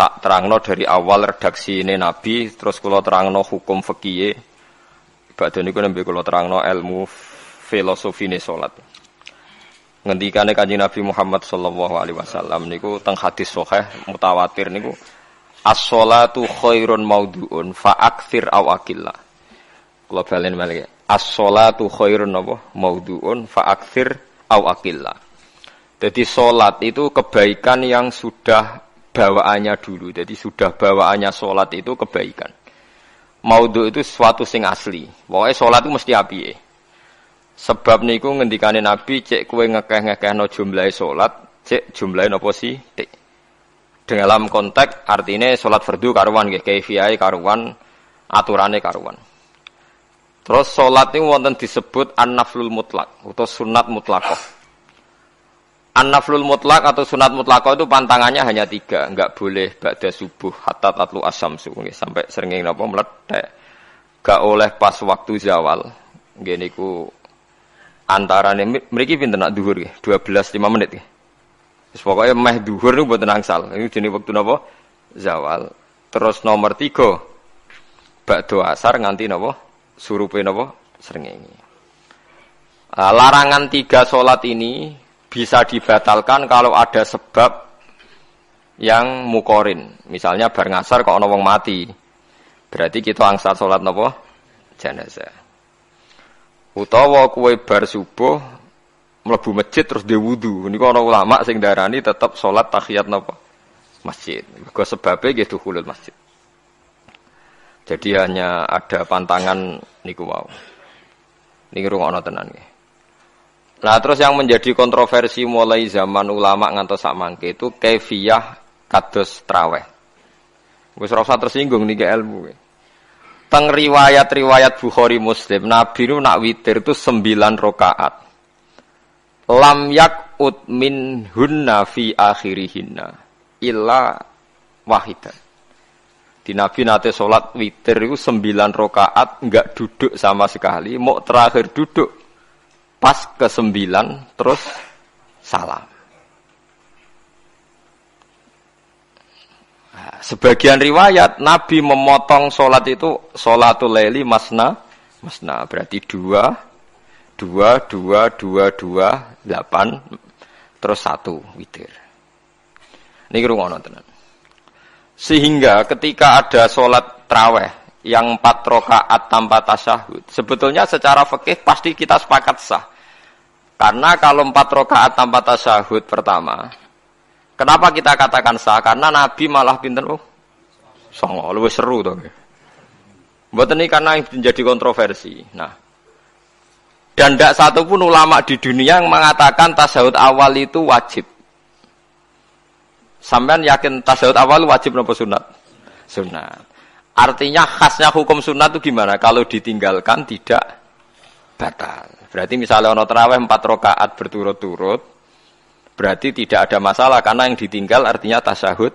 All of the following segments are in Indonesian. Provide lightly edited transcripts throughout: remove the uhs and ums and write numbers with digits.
tak terangno dari awal redaksi ini Nabi, terus kula terangno hukum fikih. Badhe niku nembe kula terangno ilmu filosofine salat. Ngendikane Kanjeng Nabi Muhammad sallallahu alaihi wasallam niku teng hadis sahih mutawatir niku as-sholatu khairun maudhu'un fa aktsir aw aqilla. Kula balen malih. As-sholatu khairun maudhu'un fa aktsir aw aqilla. Jadi salat itu kebaikan yang sudah bawaannya dulu. Jadi sudah bawaannya salat itu kebaikan. Maudhu itu sesuatu sing asli. Pokoke salat itu mesti apike. Sebab niku ngendikane Nabi cek kowe ngekeh-ngekehno jumlahe salat, cek jumlahe napa sih? Tik. Dalam konteks artine salat fardu karuan nggih, kaifiyahe karuan, aturane karuan. Terus salat niku wonten disebut an-naflul mutlak atau sunat mutlaqah. An-naflul mutlak atau sunat mutlaqah itu pantangannya hanya 3, enggak boleh ba'da subuh hatta tatlu asyamsu nggih, sampai srengenge napa meletek. Enggak oleh pas waktu zawal. Nggih niku antarane mriki pinten nak dhuwur nggih, 12:05 menit nggih. Wis pokoke meh dhuwur niku mboten angsal. Niku jenenge wektu napa? Zawal. Terus nomor 3 ba'da asar nganti napa? Surupe napa? Srengenge. Larangan 3 salat ini bisa dibatalkan kalau ada sebab yang mukorin. Misalnya bar ngasar kok ana wong mati. Berarti kita angsal salat napa? Jenazah. Utawa kowe bar subuh mlebu masjid terus dhe wudu. Niku ana ulama sing darani tetep salat tahiyat napa? Masjid. Mergo sebabe nggih dukhulul masjid. Jadi hanya ada pantangan niku wau. Niki rungokno tenan nggih. Nah terus yang menjadi kontroversi mulai zaman ulama ngantos sak mangke itu kaifiyah kados traweh. Wis ora usah tersinggung niki ilmu. Teng riwayat-riwayat Bukhari Muslim, Nabi nu nak witir itu 9 rakaat. Lam yakut min hunna fi akhirihinna illa wahidan. Di Nabi nate salat witir itu 9 rakaat enggak duduk sama sekali, mau terakhir duduk pas ke-9 terus salam. Nah, sebagian riwayat Nabi memotong sholat itu sholatul laili masna berarti 2 8 terus 1 witir. Niki rungono tenan. Sehingga ketika ada sholat tarawih yang 4 rakaat tanpa tasyahud, sebetulnya secara fikih pasti kita sepakat sah. Karena kalau 4 rakaat tanpa tasyahud pertama, kenapa kita katakan sah? Karena Nabi malah pinten songo, luwih seru to. Mboten iki karena menjadi kontroversi. Nah, dan tidak satu pun ulama di dunia yang mengatakan tasyahud awal itu wajib. Sampean yakin tasyahud awal wajib napa sunat? Sunat. Artinya khasnya hukum sunat itu gimana? Kalau ditinggalkan tidak batal. Berarti misalnya ono tarawih 4 rakaat berturut-turut, berarti tidak ada masalah karena yang ditinggal artinya tasyahud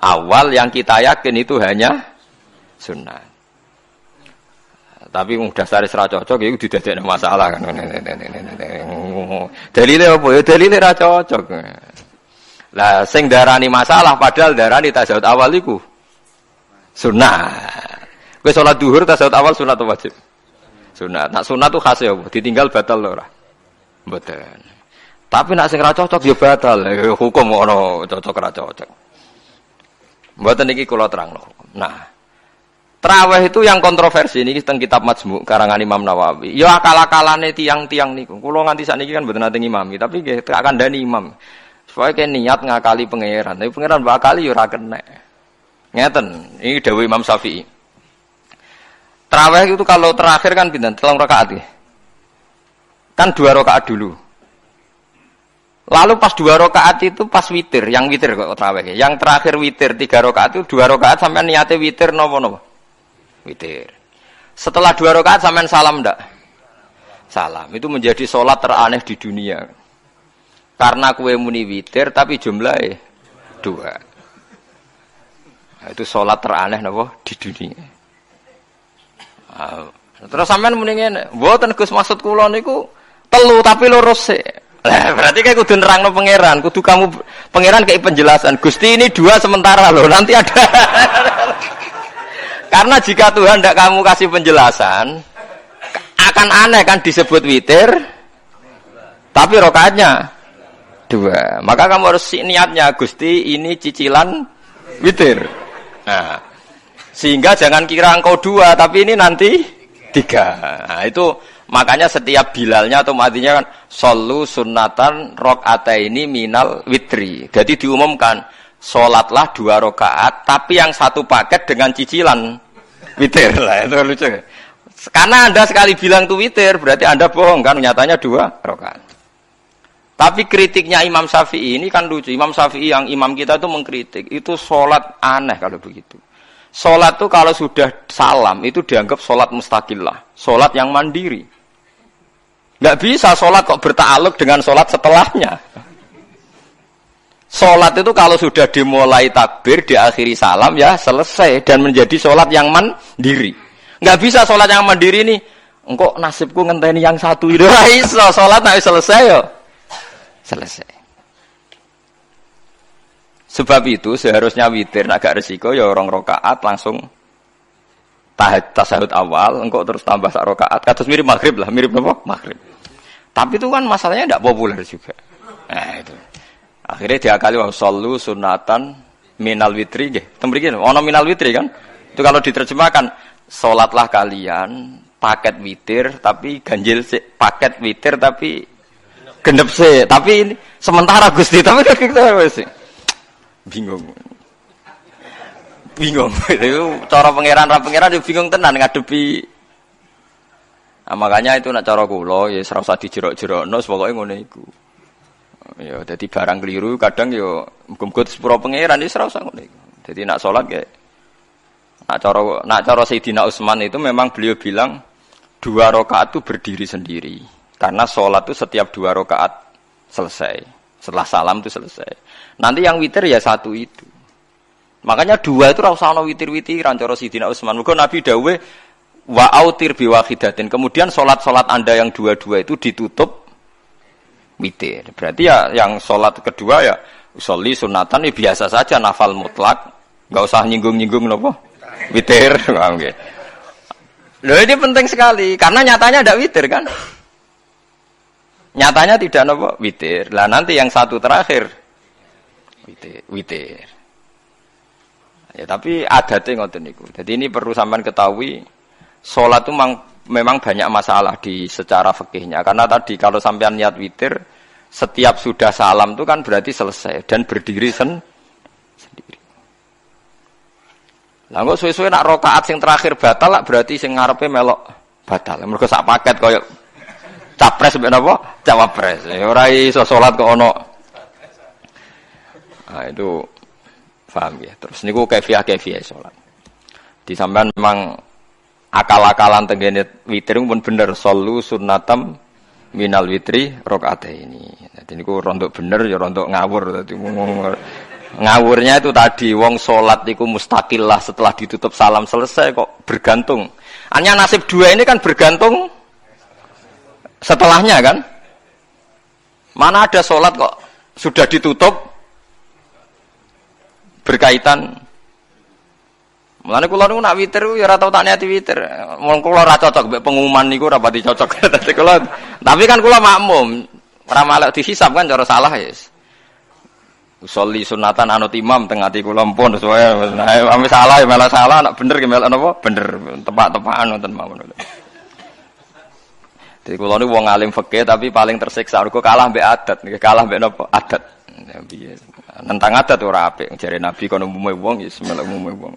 awal yang kita yakin itu hanya sunat. Tapi dasar ra cocok iku didadekno masalah kan. Dalile apa ya? Dalile ra cocok. Lah sing darani masalah padahal darani tasyahud awal iku sunat. Kowe salat zuhur tasyahud awal sunat atau wajib? Sunat. Nak sunat tuh khas ya, ditinggal batal lho ora. Mboten. Tapi nak sing ra cocok ya batal. Hukum ono cocok ra cocok. Mboten iki kula terangno. Nah, tarawih itu yang kontroversi niki teng kitab Majmu' karangan Imam Nawawi. Ya akal-akalane tiang-tiang niku. Kula nganti sakniki kan mboten nate ngimami, tapi nggih tak kandhani imam. Supaya ke niat ngakali pangeran. Tapi pangeran bakali ya ora kena. Ngeten, ini dawuh Imam Syafi'i. Tarawih itu kalau terakhir kan pinten? 3 rakaat ya. Kan 2 rakaat dulu. Lalu pas 2 rakaat itu pas witir, yang witir kok tarawih. Yang terakhir witir 3 rakaat itu 2 rakaat sampean niate witir napa-napa? Witir. Setelah 2 rakaat sampean salam ndak? Salam. Itu menjadi salat teraneh di dunia. Karena kue muni witir tapi jumlahnya 2. Nah, itu salat teraneh napa di dunia. Terus sampean muni ngene, mboten Gus maksud kula niku 3 tapi loro sik. Lah berarti kayak kudu nerangno pangeran, kudu kamu pangeran kayak penjelasan. Gusti ini 2 sementara loh, nanti ada. Karena jika Tuhan tidak kamu kasih penjelasan, akan aneh kan disebut witir, tapi rokaatnya 2. Maka kamu harus niatnya, Gusti ini cicilan witir. Nah, sehingga jangan kira engkau 2, tapi ini nanti 3. Nah, itu makanya setiap bilalnya atau matinya kan solu sunnatan rakaataini minal witri. Jadi diumumkan sholatlah 2 rakaat, tapi yang 1 paket dengan cicilan witir. Lah itu lucu. Karena Anda sekali bilang itu witir, berarti Anda bohong kan, nyatanya 2 rakaat. Tapi kritiknya Imam Syafi'i ini kan lucu. Imam Syafi'i yang imam kita itu mengkritik, itu sholat aneh kalau begitu. Sholat itu kalau sudah salam itu dianggap sholat mustaqillah, sholat yang mandiri. Nggak bisa sholat kok berta'aluk dengan sholat setelahnya. Sholat itu kalau sudah dimulai takbir, diakhiri salam ya selesai dan menjadi sholat yang mandiri. Nggak bisa sholat yang mandiri ini, engkau nasibku ngenteni yang 1 itu. Iso sholat nggak selesai yo, selesai. Sebab itu seharusnya witir agak resiko ya 2 rakaat langsung tasahud awal, engkau terus tambah 1 rakaat. Kados mirip maghrib lah, mirip apa? Maghrib. Tapi itu kan masalahnya tidak populer juga. Nah itu. Akhirnya diakali wa shollu sunatan minal witri nggih. Tembriki ono minal witri kan? Itu kalau diterjemahkan salatlah kalian paket witir tapi ganjil sih, paket witir tapi genep sih. Tapi ini sementara Gusti, tapi kita wis bingung. Itu cara pangeran bingung tenan ngadepi. Nah, makanya itu nak cara kula ya ora usah dijerok-jerokno pokoke ngono iku. Ya dadi barang keliru kadang ya muga-muga sepuro pangeran wis ora usah ngono iku. Dadi nak salat kayak nak cara Sayyidina Utsman itu memang beliau bilang 2 rakaat itu berdiri sendiri. Karena salat itu setiap 2 rakaat selesai. Setelah salam itu selesai. Nanti yang witir ya 1 itu. Makanya 2 itu ora usah ana witir-witiran cara Sayyidina Utsman. Muga Nabi dawuh wa autir bi wahidatin. Kemudian salat-salat Anda yang 2 itu ditutup witir. Berarti ya yang salat kedua ya sholli sunatan ya biasa saja nafal mutlak. Enggak usah nyinggung-nyinggung napa? Witir, paham nggih. Loh ini penting sekali karena nyatanya ada witir kan? Nyatanya tidak napa witir. Lah nanti yang 1 terakhir witir. Ya tapi adatnya ngoten niku. Jadi ini perlu sampean ketahui, salat itu memang banyak masalah di secara fikihnya. Karena tadi kalau sampean niat witir, setiap sudah salam itu kan berarti selesai dan berdiri sendiri. Lah kok suwe-suwe nak rakaat sing terakhir batal lah berarti sing ngarepe melok batal. Mergo sak paket koyo capres mbek napa? Cawapres. Ora iso salat kok ono. Nah, itu paham ya. Terus niku kaifiah salat. Di sampean memang akal-akalan tenggene witir pun bener shollu sunnatam minal witri rakaataini. Dadi niku rontok bener ya rontok ngawur dadi ngawurnya itu tadi wong salat niku mustaqillah setelah ditutup salam selesai kok bergantung. Hanya nasib 2 ini kan bergantung setelahnya kan? Mana ada salat kok sudah ditutup berkaitan. Mulane kula niku nak witir ya ora tau tak niati witir. Wong kula ora cocok mbek pengumuman niku ora pati cocok. Dadi kula tapi kan kula makmum, ora malek dihisab kan cara salah ya. Sholli sunatan anut imam teng ati kula mpun sesuai. Nah, ame salah ya malah salah, nak bener ki melok napa? Bener, tepak-tepakan wonten mawon. Jadi kula niku wong alim fikih tapi paling tersiksa mergo kalah mbek adat, kalah mbek napa? Adat. Piye? Nentang adat ora apik. Jare Nabi kono umume wong ya melok umume wong.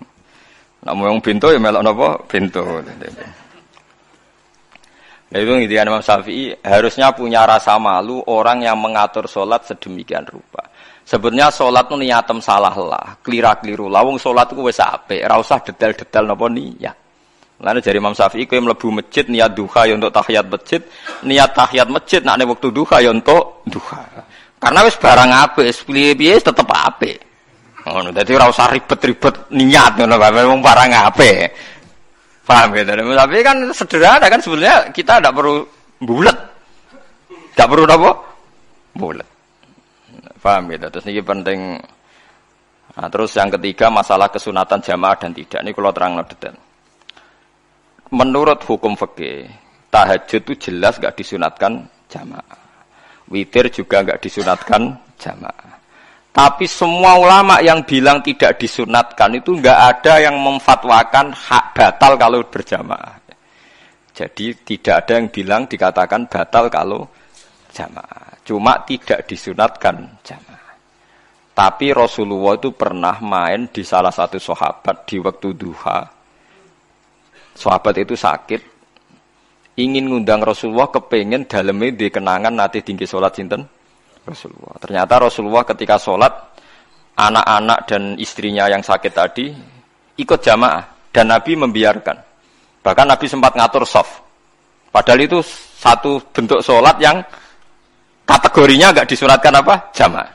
Nek wong bento ya melok napa? Bento. Nah itu ngintikan Imam Syafi'i harusnya punya rasa malu orang yang mengatur sholat sedemikian rupa. Sebetulnya sholat itu niatem salah lah, kelira-keliru. Lawung sholat itu wis apik, ora usah detail-detail napa niat. Lalu dari Imam Syafi'i kowe mlebu masjid niat duha ya untuk tahiyat masjid, niat tahiyat masjid nek waktu duha ya untuk duha. Karena wis barang apik, piye-piye tetep apik. Ngono, dadi ora usah ribet-ribet niat ngono bae wong barang apik. Paham ya? Tapi kan sederhana kan sebenarnya kita tidak perlu bulat. Tidak perlu apa? bulat. Paham gitu. Terus ini penting. Nah, terus yang ketiga masalah kesunatan jamaah dan tidak. Ini kalau terang detail. Menurut hukum fikih, tahajud itu jelas gak disunatkan jamaah. Witir juga gak disunatkan jamaah. Tapi semua ulama yang bilang tidak disunatkan itu gak ada yang memfatwakan hak batal kalau berjamaah. Jadi tidak ada yang bilang dikatakan batal kalau jamaah. Cuma tidak disunatkan jamaah. Tapi Rasulullah itu pernah main di salah satu sahabat di waktu duha. Sahabat itu sakit, ingin ngundang Rasulullah, kepengen dalamnya di kenangan nanti tinggi sholat sinten Rasulullah. Ternyata Rasulullah ketika sholat, anak-anak dan istrinya yang sakit tadi ikut jamaah dan Nabi membiarkan. Bahkan Nabi sempat ngatur shaf. Padahal itu satu bentuk sholat yang kategorinya enggak disunatkan apa? Jamaah.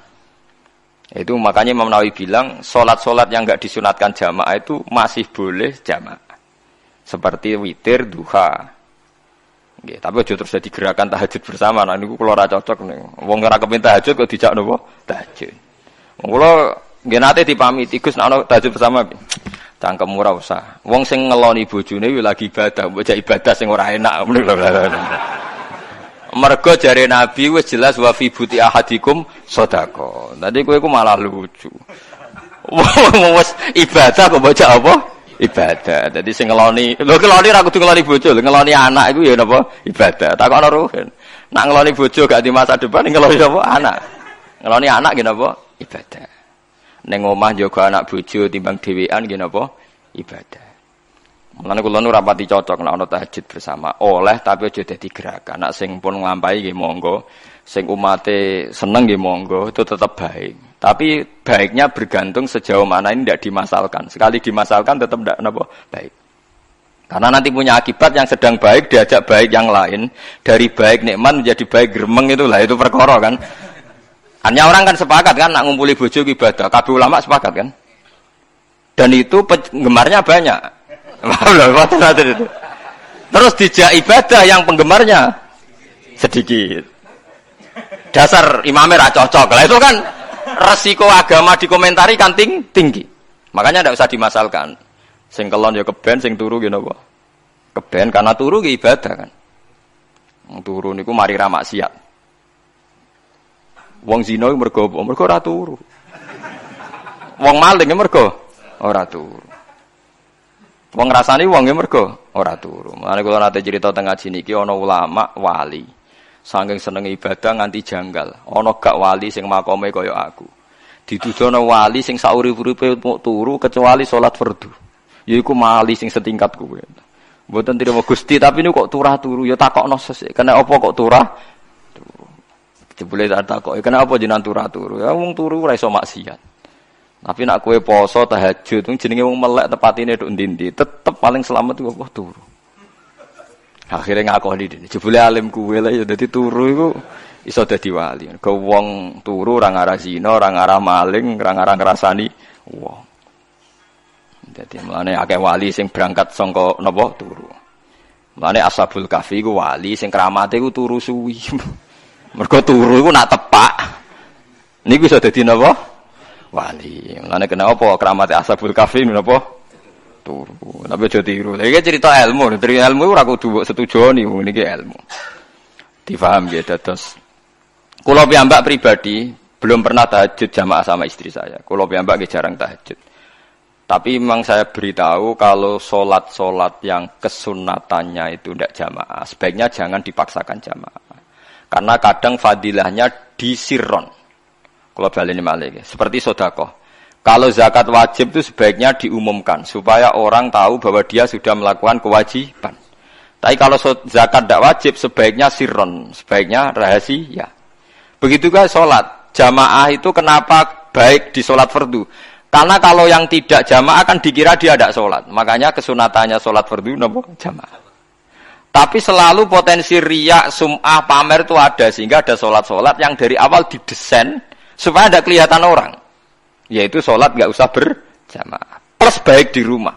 Itu makanya Imam Nawawi bilang sholat-sholat yang enggak disunatkan jamaah itu masih boleh jamaah. Seperti witir, duha. Nggih, tapi aja terus jadi gerakan tahajud bersama. Nah niku kula ora cocok nih. Wong ora kepengin tahajud kok dijak napa? Tahajud. Wong kula nggih nate dipamiti Gus nek ana tahajud bersama. Cangkem ora usah. Wong sing ngeloni bojone yo lagi ibadah, mbok ibadah sing ora enak. Mergo jare Nabi wis jelas wa fi buti ahadikum sedekah. Tadi kowe iku malah lucu. Wong wis ibadah kok bocah apa? Ibadah. Jadi sing ngeloni, lho ngeloni ra kudu ngeloni bojo, ngeloni anak iku ya napa? Ibadah. Takokno ruhen. Nak ngeloni bojo gak di masa depan ngeloni apa? Anak. Ngeloni anak nggih napa? Ibadah. Ning omah njaga anak bojo timbang dhewean nggih napa? Ibadah. Mulane kula nu rapati cocok nek ana tahajud bersama. Oleh tapi aja dadi gerakan. Nek sing pun nglampahi nggih monggo, sing umate seneng nggih monggo, itu tetap baik. Tapi baiknya bergantung sejauh mana ini tidak dimasalkan. Sekali dimasalkan tetap tidak napa baik. Karena nanti punya akibat yang sedang baik diajak baik yang lain, dari baik nikmat menjadi baik gremeng itulah itu perkara kan. Hanya orang kan sepakat kan nak ngumpuli bojo ibadah, kabeh ulama sepakat kan. Dan itu penggemarnya banyak. Terus dijak ibadah yang penggemarnya sedikit. Dasar imamnya ra cocok. Lah itu kan resiko agama dikomentari kan tinggi. Makanya tidak usah dimasalkan. Sing kelon ya keben, sing turu ya napa? Keben karena turu ki ibadah kan. Wong turu niku mari ra maksiat. Wong zina mergo apa? Mergo ora turu. Wong maling mergo ora turu. Wong ngrasani wong mergo ora turu. Mulane kula nate cerita teng ngaji niki ana ulama wali. Saking seneng ibadah nganti janggal. Ana gak wali sing makome kaya aku. Dituduhno wali sing saurip-uripe mung turu kecuali salat fardu. Yaiku wali sing setingkat kuwe. Mboten trimo Gusti tapi niku kok turah turu ya takokno sesuk. Kena apa kok turah? Turu. Jebule tak takoki, kena apa jenengan turah turu? Ya wong turu ora iso maksiat. Tapi nak kowe poso tahajud jenenge wong melek tepatine nduk ndi-ndi, tetep paling selamat iku kok turu. Akhirnya ngakoni dene. Jebule alim kuwe lah ya dadi turu iku iso dadi wali. Ke wong turu ora ngarah zina, ora ngarah maling, ora ngarah ngrasani wong. Dadi mulane akeh wali sing berangkat saka napa turu. Mulane Ashabul Kahfi iku wali sing kramate iku turu suwi. Mergo turu iku nak tepak. Niku iso dadi napa? Wali. Mulane kenapa kramate Ashabul Kahfi napa? Turu. Tapi aja tiru. Iki cerita ilmu, dari ilmu ora kudu setujoni niki ilmu. Difaham ya dados. Kula piyambak pribadi belum pernah tahajud jamaah sama istri saya. Kula piyambak jarang tahajud. Tapi memang saya beritahu kalau sholat-sholat yang kesunatannya itu tidak jamaah, sebaiknya jangan dipaksakan jamaah. Karena kadang fadilahnya disirron. Kalau baleni malih, seperti sedekah. Kalau zakat wajib itu sebaiknya diumumkan supaya orang tahu bahwa dia sudah melakukan kewajiban. Tapi kalau zakat tidak wajib sebaiknya sirron, sebaiknya rahasia. Begitu juga sholat jamaah itu kenapa baik di sholat fardu? Karena kalau yang tidak jamaah kan dikira dia tidak sholat. Makanya kesunatannya sholat fardu napa jamaah. Tapi selalu potensi riya, sum'ah, pamer itu ada. Sehingga ada sholat-sholat yang dari awal didesain supaya tidak kelihatan orang. Yaitu sholat tidak usah berjamaah. Plus baik di rumah.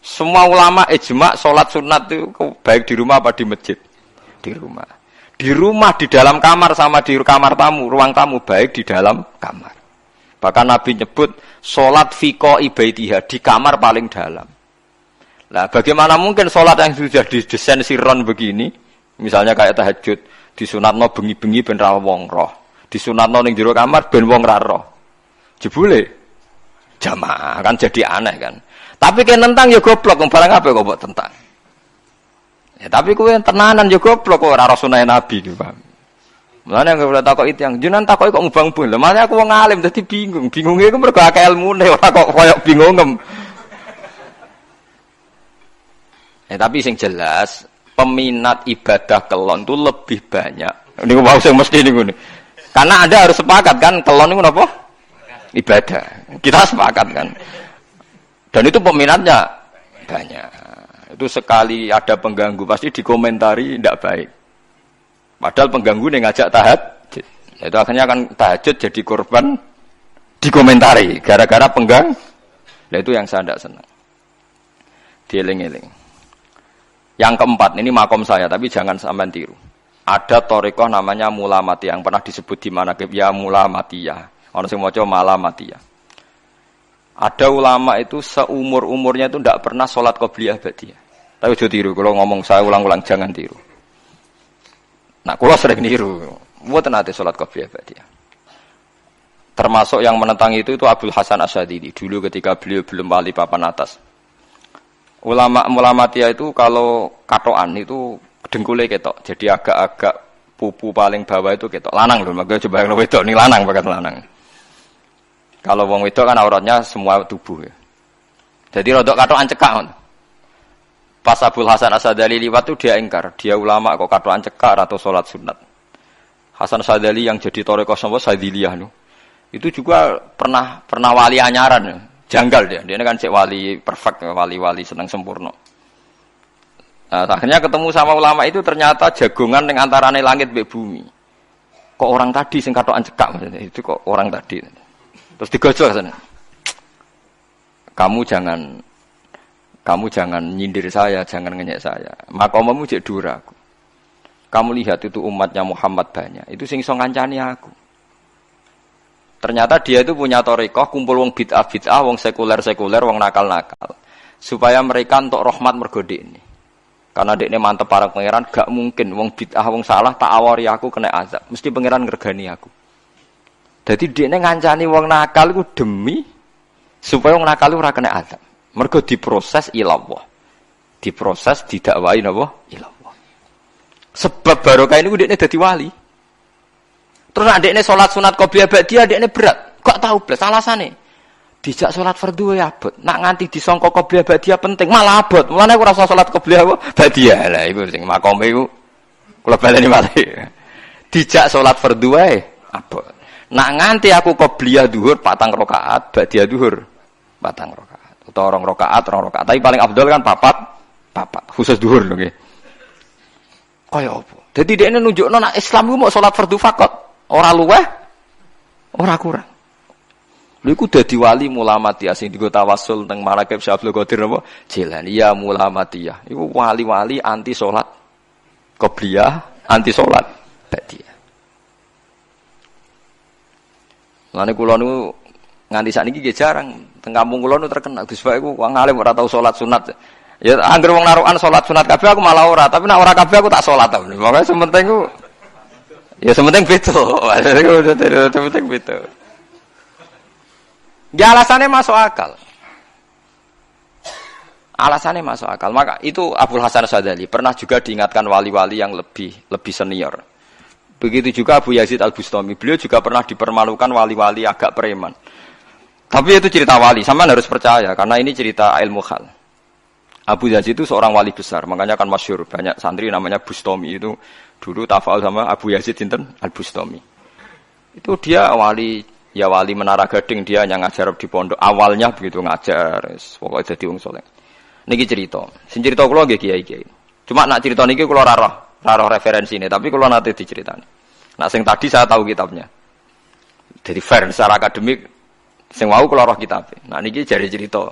Semua ulama ijma sholat sunat itu baik di rumah apa di masjid? Di rumah. Di rumah, di dalam kamar sama di kamar tamu, ruang tamu baik di dalam kamar. Bahkan Nabi nyebut sholat fiko ibaitiha di kamar paling dalam. Nah, bagaimana mungkin sholat yang sudah didesain sirron begini, misalnya kayak tahajud, disunatno bengi-bengi ben ra wong roh, disunatno ning jero kamar ben wong ra roh. Jebule jamaah kan jadi aneh kan. Tapi kan tentang ya goblok, barang apa kok mbok tentang. Ya, tapi kowe tenanan yo goblok kok ora sunah Nabi iki, Pak. Mulane nek ora takok itu yang jenengan takoki kok ngubang-ubang. Lha makane aku wong alim dadi bingung. Bingunge iku mergo akeh ilmune ora kok koyo bingungem. Tapi sing jelas peminat ibadah kelon itu lebih banyak. Niku mau sing mesti niku. Karena Anda harus sepakat kan kelon niku napa? Ibadah. Kita sepakat kan. Dan itu peminatnya banyak. Itu sekali ada pengganggu pasti dikomentari tidak baik. Padahal pengganggu yang ngajak tahajud. Itu akhirnya akan tahajud jadi korban dikomentari gara-gara penggang. Nah itu yang saya tidak senang. Dieling-eling. Yang keempat, ini makom saya tapi jangan sampai tiru. Ada thariqah namanya Mulamatiyah yang pernah disebut di manaqib ya Mulamatiyah. Orang sing maca Malamatiyah. Ada ulama itu seumur-umurnya itu tidak pernah sholat qobliyah ba'diyah. Tapi aja tiru, kalau ngomong saya ulang-ulang jangan tiru. Nah, kalau sering tiru, mboten nate sholat qobliyah ba'diyah. Termasuk yang menentang itu Abdul Hasan Asyadili dulu ketika beliau belum wali papan atas. Ulama Mulamatiyah itu kalau katoan itu dengkule ketok, jadi agak-agak pupu paling bawah itu ketok. Lanang lho, makanya coba yang wedok nih lanang bakat lanang. Kalau wong wedok kan auratnya semua tubuh ya. Jadi rodok katokan cekak. Pas Abdul Hasan Asyadili liwat itu dia ingkar, dia ulama kok katokan cekak atau sholat sunat. Hasan Asyadili yang jadi thariqah sapa Sadiliyah lho. Itu juga pernah wali anyaran ya. Janggal dia. Dia kan cek wali perfect, wali senang sempurna. Nah, akhirnya ketemu sama ulama itu ternyata jagongan yang antarane langit mbek bumi. Kok orang tadi sing katokan cekak maksudnya. Itu kok orang tadi. Terus digojol sana. Kamu jangan nyindir saya, jangan ngenyek saya. Makomamu cek dura aku. Kamu lihat itu umatnya Muhammad banyak. Itu sing iso ngancani aku. Ternyata dia itu punya thariqah kumpul wong bid'ah, wong sekuler, wong nakal. Supaya mereka untuk rahmat mergo ini. Karena dekne mantep parang pangeran, gak mungkin wong bid'ah, wong salah tak awari aku kena azab. Mesti pangeran ngergani aku. Jadi dia ngancani wong nakal itu demi supaya wong nakal ora kena azab. Mergo diproses ilallah. Diproses didakwai napa? Ilallah. Sebab barokah ini dia dadi wali. Terus adekne salat sunat qobliyah ba'diyah adekne berat. Kok tahu blas alasane? Dijak salat fardhu ya abot. Nak nganti disangka qobliyah ba'diyah penting malah abot. Mulane aku ora usah salat qobliyah ba'diyah. Lah iku sing makome iku kula baleni malih. Dijak salat fardhu wae abot. Nak nganti aku qobliyah zuhur 4 rakaat, ba'diyah zuhur 4 rakaat. Utawa 2 rakaat. Tapi paling afdal kan 4. Khusus zuhur lho nggih. Kaya apa? Dadi dekne nunjukno nek Islam ku mau salat fardhu faqat, ora luweh, ora kurang. Lha iku dadi wali Mulamatiyah sing digo tawasul teng Manaqib Syekh Abdul Qadir apa? Jilani ya Mulamatiyah. Iku wali-wali anti salat qobliyah, anti salat ba'diyah. Lane kula niku nganti sakniki nggih jarang teng kampung kula niku terkenal Gus Pak iku wong alim ora tau salat sunat. Ya anggere wong narukan salat sunat kabeh aku malah ora, tapi nek ora kabeh aku tak salat ta. Makane sementing ku ya sementing beda. Sementing beda. Ya alasannya masuk akal. Alasannya masuk akal. Maka itu Abdul Hasan Asyadili pernah juga diingatkan wali-wali yang lebih senior. Begitu juga Abu Yazid Al-Bustami. Beliau juga pernah dipermalukan wali-wali agak preman. Tapi itu cerita wali, sampean harus percaya karena ini cerita ilmu hal. Abu Yazid itu seorang wali besar, makanya kan masyhur banyak santri namanya Bustami itu dulu tafa'ul sama Abu Yazid sinten Al-Bustami. Itu dia wali Menara Gading, dia yang ngajar di pondok. Awalnya begitu ngajar, pokoknya jadi wong saleh. Niki cerita. Sing cerita kula nggih kiai-kiai. Cuma nak cerita niki kula ora roh referensine, tapi kula nate diceritani. Nah sing tadi saya tahu kitabnya. Jadi fair secara akademik sing wau kula roh kitabnya. Nah niki jari cerita.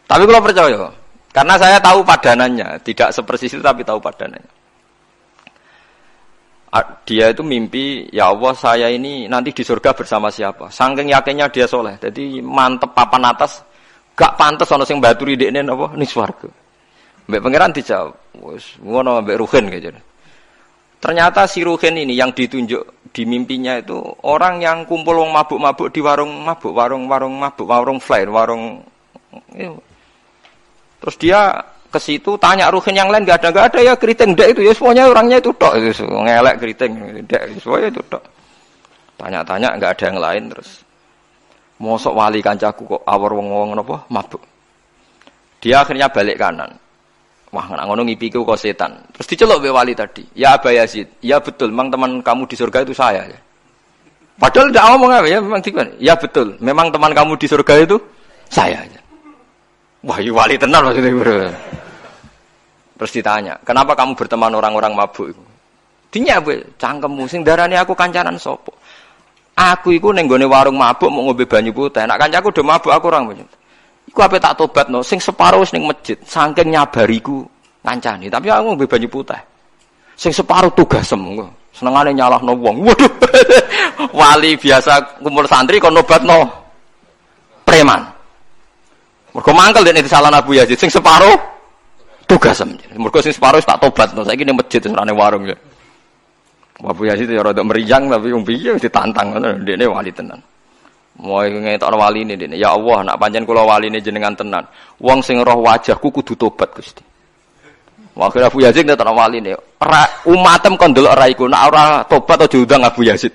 Tapi kula percaya karena saya tahu padanannya, tidak sepersis itu tapi tahu padanannya. Dia itu mimpi, ya Allah saya ini nanti di surga bersama siapa. Saking yakinnya dia soleh. Jadi mantep papan atas, gak pantas ana sing baturi dekne napa ning swarga. Mbek pangeran dijawab, wis ngono mbek Ruhin gitu. Ternyata si Ruhin ini yang ditunjuk di mimpinya itu orang yang kumpul wong mabuk-mabuk di warung mabuk, warung mabuk, warung flare, warung. Terus dia ke situ tanya Ruhin yang lain enggak ada ya keriting ndak itu ya semuanya orangnya itu tok itu ngelek keriting ndak semuanya itu tok. Tanya-tanya enggak ada yang lain terus. Mosok wali kancaku kok awor wong-wong napa mabuk. Dia akhirnya balik kanan. Wah, nak ngono ngipiku kok setan. Terus diceluk be wali tadi. Ya Aba Yazid, ya betul, memang teman kamu di surga itu saya ya. Padahal enggak ngomong apa ya, memang dikon. Ya betul, memang teman kamu di surga itu saya ya. Wah, ya wali tenan maksudnya, Bro. Terus ditanya, "Kenapa kamu berteman orang-orang mabuk itu?" Dinya kowe, cangkemmu sing darani aku kancanan sapa? Aku iku ning gone warung mabuk mau ngombe banyu putih. Nek kancaku do mabuk aku orang banyu. Iku ape tak tobatno, sing separo wis ning masjid, saking nyabariku ngancani, tapi aku ngombe banyu putih. Sing separo tugasem, senengane nyalahno wong. Waduh. Wali biasa kumpul santri kon nobatno preman. Mergo mangkel dene disalahno Abu Yazid, sing separo tugasem. Mergo sing separo wis tak tobatno, saiki ning masjid serane warung ya. Abu Yazid ya rada meriang tapi wong piye ditantang ngono, dekne wali tenan. Mau ngetokno waline dene. Ya Allah, nak pancen kula waline jenengan tenan. Wong sing roh wajahku kudu tobat Gusti. Wakil Abu Yazid ngetokno waline. Ora umatem kon delok ora iku, nak ora tobat aja undang Abu Yazid.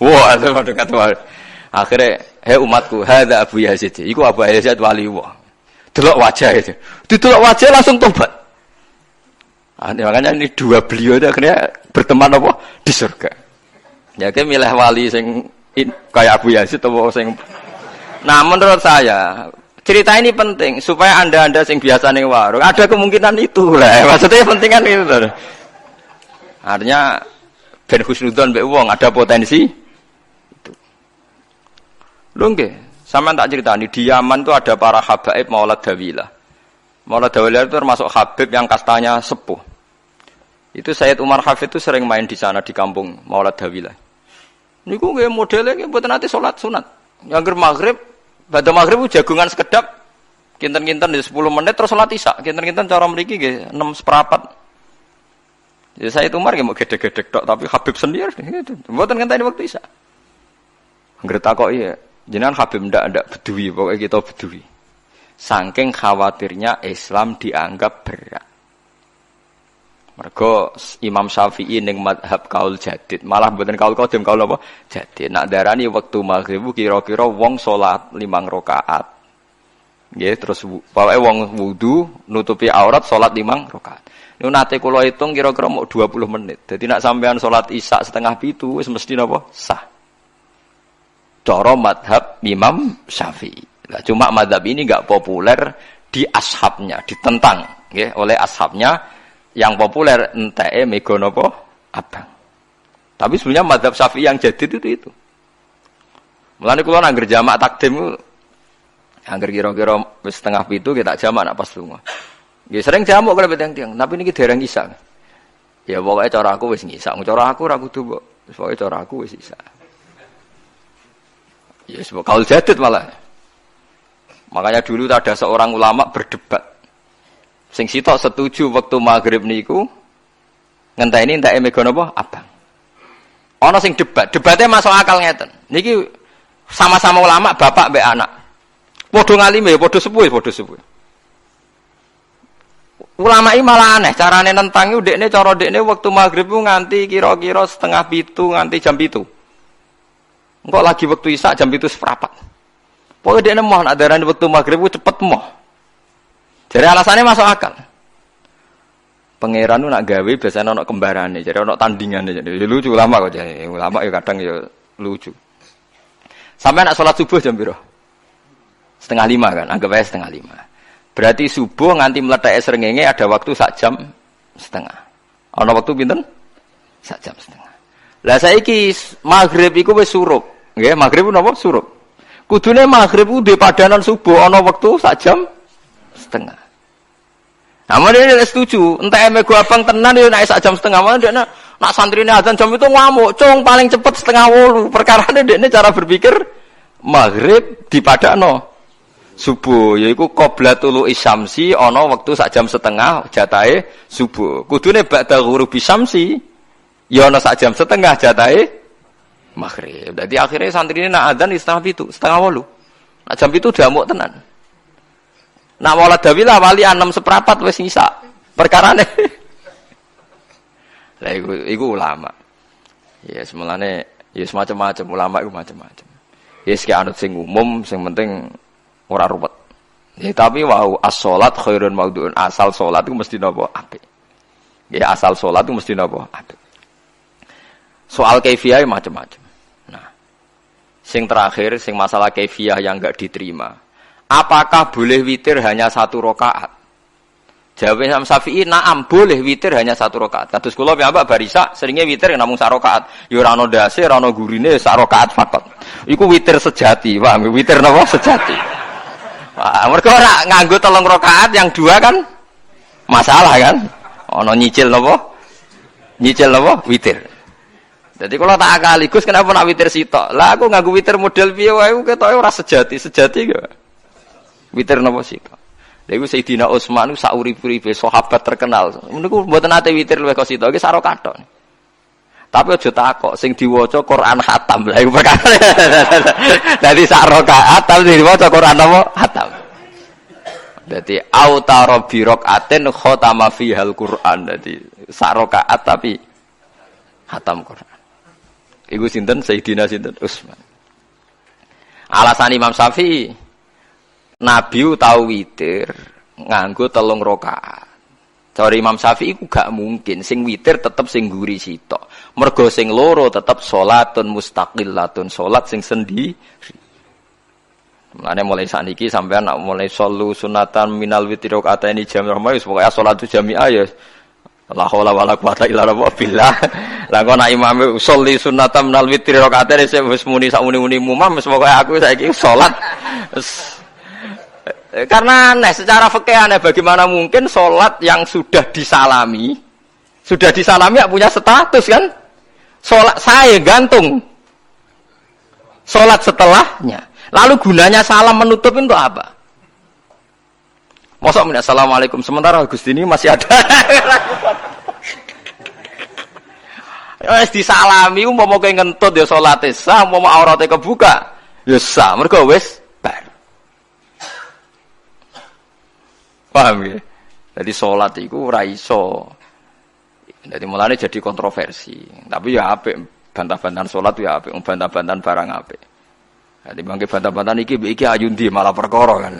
Wah, padha kata. Akhire, "Hei umatku, hadza Abu Yazid." Iku Abu Yazid wali Allah. Delok wajah itu. Didelok wajah langsung tobat. Makanya ini dua beliau itu akhirnya berteman apa? Di surga. Ya kan milih wali sing kayak Abu Yazid atau sing. Nah menurut saya cerita ini penting supaya anda sing biasa ning warung ada kemungkinan itu lah. Maksudnya penting kan itu. Artinya ben husnudzon mbek wong ada potensi itu. Lho nggih, sampean tak critani di Yaman itu ada para habaib Maulad Dawilah. Maulad Dawilah itu termasuk habib yang kastanya sepuh. Itu Sayyid Umar Hafid itu sering main di sana di kampung Maulad Dawilah. Niku nggih modele nggih mboten nate salat sunat. Angger maghrib, badhe maghrib jagungan sekedap kinten-kinten 10 menit terus salat isya. Kinten-kinten cara mriki nggih 6:4. Ya Sayyid Umar nggih mau gedhe-gedhe tok tapi Habib sendiri gitu. Mboten ngenteni waktu isya. Angger takoki jenengan Habib ndak bedui pokoke kita bedui. Saking khawatirnya Islam dianggap berat. Mergo Imam Syafi'i ning mazhab kaul jadid, malah mboten kaul qadim kaul apa? Jadid. Nak darani wektu maghrib kira-kira wong salat 5 rakaat. Nggih, terus pokoke wong wudu nutupi aurat salat 5 rakaat. Niku nate kula hitung kira-kira mau 20 menit. Dadi nak sampean salat Isya 6:30 wis mesti napa? Sah. Cara mazhab Imam Syafi'i. Nah, cuma mazhab ini enggak populer di ashabnya, ditentang nggih oleh ashabnya. Yang populer enteke mega napa abang. Tapi sebenarnya mazhab Syafi'i yang jadid itu. Mulane kula nang jamak takdim angger kira-kira wis 6:30 kita jamak nak pas lunga. Nggih sering jamak kalau tiang-tiang, tapi niki dereng isa. Ya pokoke cara aku wis ngisa, cara aku ora kudu mbok. Pokoke cara aku wis isa. Ya sebab kaul jadid malah. Makanya dulu ada seorang ulama berdebat. Sing sitok setuju waktu maghrib niku ngenteni enteke mega napa abang. Ana sing debatnya masuk akal ngeten. Niki sama-sama ulama bapak mbek anak. Padha ngalime, padha sepuh. Ulama iki malah aneh, carane nentang iku dekne cara dekne waktu maghrib ku nganti kira-kira 6:30 nganti jam 7. Engko lagi waktu isya jam 7:15. Pokoke dekne moh nak darani waktu maghrib ku cepet moh. Jadi alasannya masuk akal. Pangeran nak gawe biasanya ana kembarane, jadi ana tandingane. Jadi lucu ulama kok jadi. Ulama ya kadang ya lucu. Sampai nak salat subuh jam piro? 4:30 kan, anggap aja 4:30. Berarti subuh nganti mletheke srengenge ada waktu sak jam setengah. Ana waktu pinten? Sak jam setengah. Lah saiki maghrib iku wis surup. Nggih, maghrib napa surup. Kudune maghrib ku duwe padanan subuh ana wektu sak jam setengah. Amun dia setuju, entah mego abang tenan dia naik sak jam setengah, mana dia nak Nak santrine adzan jam itu ngamuk, cung paling cepet 7:30. Perkarane dekne cara berpikir maghrib dipadakno subuh, yaiku qoblatul isyamsi ana wektu sak jam setengah jatahe subuh. Kudune ba'da ghurubi syamsi ya ana sak jam setengah jatahe maghrib. Dadi akhirnya santrine nak adzan setengah 7, 7:30. Nak jam itu diamuk tenan. Nak wala dawilah wali 6:15 wis ngisa. Perkarane lah iku ulama. Ya semulane ya macam-macam ulama iku macam-macam. Ya sik anut sing umum, sing penting ora ruwet. Ya tapi wau as-shalat khairun maudhu'un. Asal salat iku mesti napa? Apik. Ya asal salat iku mesti napa? Apik. Soal kaifiyah macam-macam. Nah, sing terakhir sing masalah kaifiyah yang enggak diterima. Apakah boleh witir hanya 1 rakaat? Jawab Imam Syafi'i, na'am boleh witir hanya 1 rakaat. Kados kula piyambak barisa seringnya witir namung 1 rakaat. Ya ora ana ndase, ora ana gurine, 1 rakaat fakot. Iku witir sejati, paham? Witir napa sejati. Wah, mergo ora nganggo 3 rakaat yang 2 kan masalah kan? Ana nyicil napa? Nyicil napa? Witir. Jadi kalau tak akali, Gus kenapa nak witir sitok? Lah aku nganggo witir model piye wae ketoke ora sejati. Sejati gak? Witir napa sitok? Lha iku Sayyidina Utsman sak urip-uripe sahabat terkenal. Niku mboten nate witir luwih kok sitok, iki sarok kathok. Tapi aja takok sing diwaca Quran khatam. Lah iku perkara. Dadi sak rakaat tapi diwaca Quran apa? Khatam. Dadi autara bi rakaatin khatama fihal Quran. Dadi sak rakaat tapi khatam Quran. Iku sinten Sayyidina sinten Utsman. Alasan Imam Syafi'i Nabi tau witir nganggo 3 rakaat. Cara Imam Syafi'i ku gak mungkin sing witir tetep sing guri sitok. Mergo sing loro tetep salatun mustaqillatun, salat sing sendiri. Mulane mulai saniki sampean nak mulai shollu sunatan minal witri rakaataini jami'ah wis pokoke salatu jami'ah ya la haula wala quwata illa billah. Lah kok nak imame sholli sunatan minal witri rakaataini wis muni sak muni-muni mumam wis pokoke aku saiki salat. Karena aneh, secara fikih aneh, bagaimana mungkin sholat yang sudah disalami ya punya status kan? Sholat saya gantung sholat setelahnya. Lalu gunanya salam menutup itu apa? Masa minta assalamualaikum sementara Gusti ini masih ada. Wis disalami umpama kowe ngentut ya salate sah, umpama aurate kebuka ya sah, mergo wis bar. Paham ya? Jadi sholat itu ora iso. Jadi mulane jadi kontroversi. Tapi ya apik, bantah-bantahan sholat ya apik, bantah-bantahan barang apik. Jadi mangke bantah-bantahan iki ayundi malah perkara kan.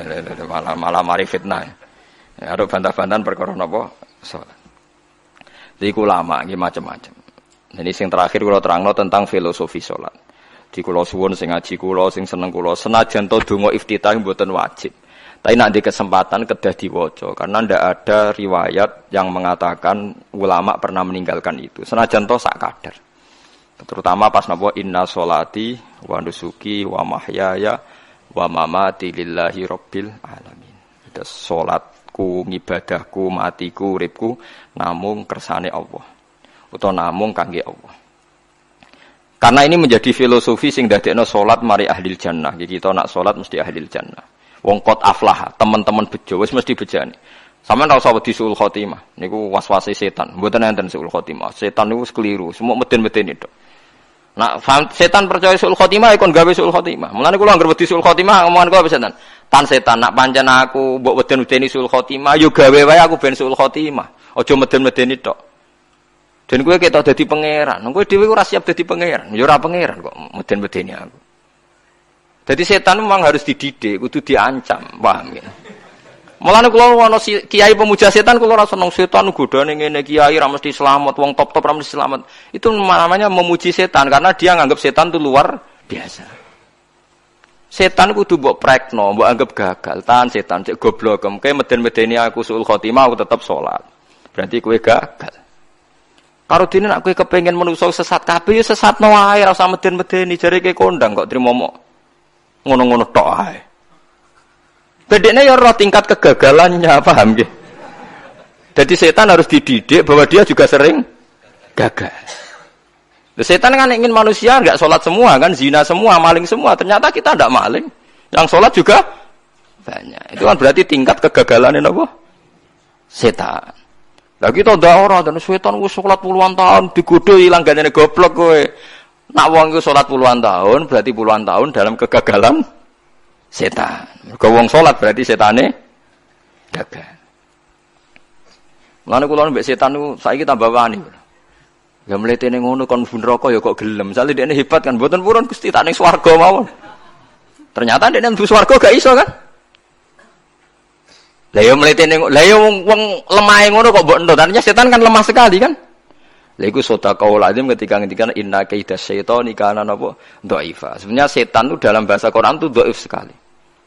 Malah mari fitnah. Ya ada bantah-bantahan perkara napa? Sholat. Jadi ulama iki macam-macam. Jadi sing terakhir kula terangno tentang filosofi sholat. Di kula suwun sing ngaji kula sing seneng kula senajan to donga iftitah mboten wajib. Tapi nak di kesempatan kedah diwaca karena ndak ada riwayat yang mengatakan ulama pernah meninggalkan itu. Senajan toh sak kadar. Terutama pas napa inna sholati wa nusuki wa mahyaya wa mamati lillahi rabbil alamin. Itu salatku, ngibadahku, matiku, uripku namung kersane Allah. Utawa namung kangge Allah. Karena ini menjadi filosofi sing dadekno salat mari ahli jannah. Kita nak salat mesti ahli jannah. Wong qad aflah, teman-teman bejo wis mesti bejane. Sampeyan ora usah wedi suul khotimah. Niku waswase setan. Mboten enten suul khotimah. Setan niku keliru, semua meden-meden itu. Nah, setan percaya suul khotimah ikon gawe suul khotimah. Mulane kula anggere wedi suul khotimah omongan kula setan. Tan setan nak pancen aku mbok weden-wedeni suul khotimah, yo gawe wae aku ben suul khotimah. Aja meden-medeni tok. Dan kowe ketok dadi pangeran. Kowe dhewe ora siap dadi pangeran. Ya ora pangeran kok meden-medeni aku. Jadi setan memang harus dididik, kudu diancam, paham ya? Mulane kula ana kiai pemuja setan kula ora seneng setan godane ngene kiai ra mesti selamat, wong top-top ra mesti selamat. Itu namanya memuji setan karena dia nganggap setan itu luar biasa. Setan kudu mbok prekno, mbok anggap gagal. Tahan setan cek goblok, kowe meden-medeni aku suul khotimah aku tetep salat. Berarti kowe gagal. Karo dene nek kowe kepengin menungso sesat kabeh ya sesatno wae ora usah meden-medeni jare kowe kondang kok trimo mok. Ngono-ngono tok ae. Bedene ya ora tingkat kegagalannya, paham nggih? Jadi setan harus dididik bahwa dia juga sering gagal. Setan kan ingin manusia enggak sholat semua kan, zina semua, maling semua. Ternyata kita enggak maling. Yang sholat juga banyak. Itu kan berarti tingkat kegagalan ini apa? Setan. Lah kita ndak ora dan setan wis sholat puluhan tahun digodho ilang gandene goblok kowe. Nak wong iku sholat puluhan tahun berarti puluhan tahun dalam kegagalan setan. Mergo wong sholat berarti setane gagal. Mulane kula mbek setan niku saiki tambah wani. Ya mletene ngono kon mlebu neraka ya kok gelem. Misale dekne hebat kan mboten purun Gusti tak ning swarga mawon. Ternyata dekne mlebu swarga gak iso kan? Lah ya mletene lah ya wong lemahe ngono kok mbok entuk. Artinya setan kan lemah sekali kan? Lah iku sedekah lazim ketika ngendikan inna kaidas syaitani kana napa dhaifa. Sebenarnya setan itu dalam bahasa Quran itu dhaif sekali.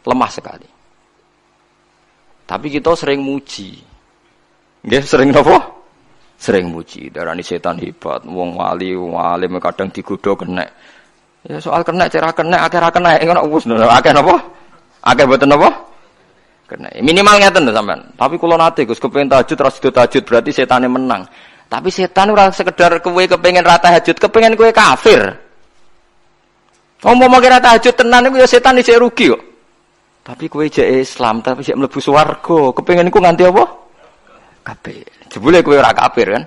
Lemah sekali. Tapi kita sering muji. Nggih sering napa? Sering muji, darani setan hebat, wong wali, wong alim kadang digodho kena. Ya soal kena cara kena akeh ra kena ngono wis akeh napa? Akeh mboten napa? Kena. Minimal ngeten lho sampean. Tapi kula nate Gus kepengin tahajud terus tahajud berarti setane menang. Tapi setan ora sekedar kowe kepengin ra tahajud, kepengin kowe kafir. Umpama kira tahajud tenan iku ya setan isih rugi kok. Tapi kowe jek Islam, tapi jek mlebu swarga, kepengin iku nganti apa? Kafir. Jebule kowe ora kafir kan?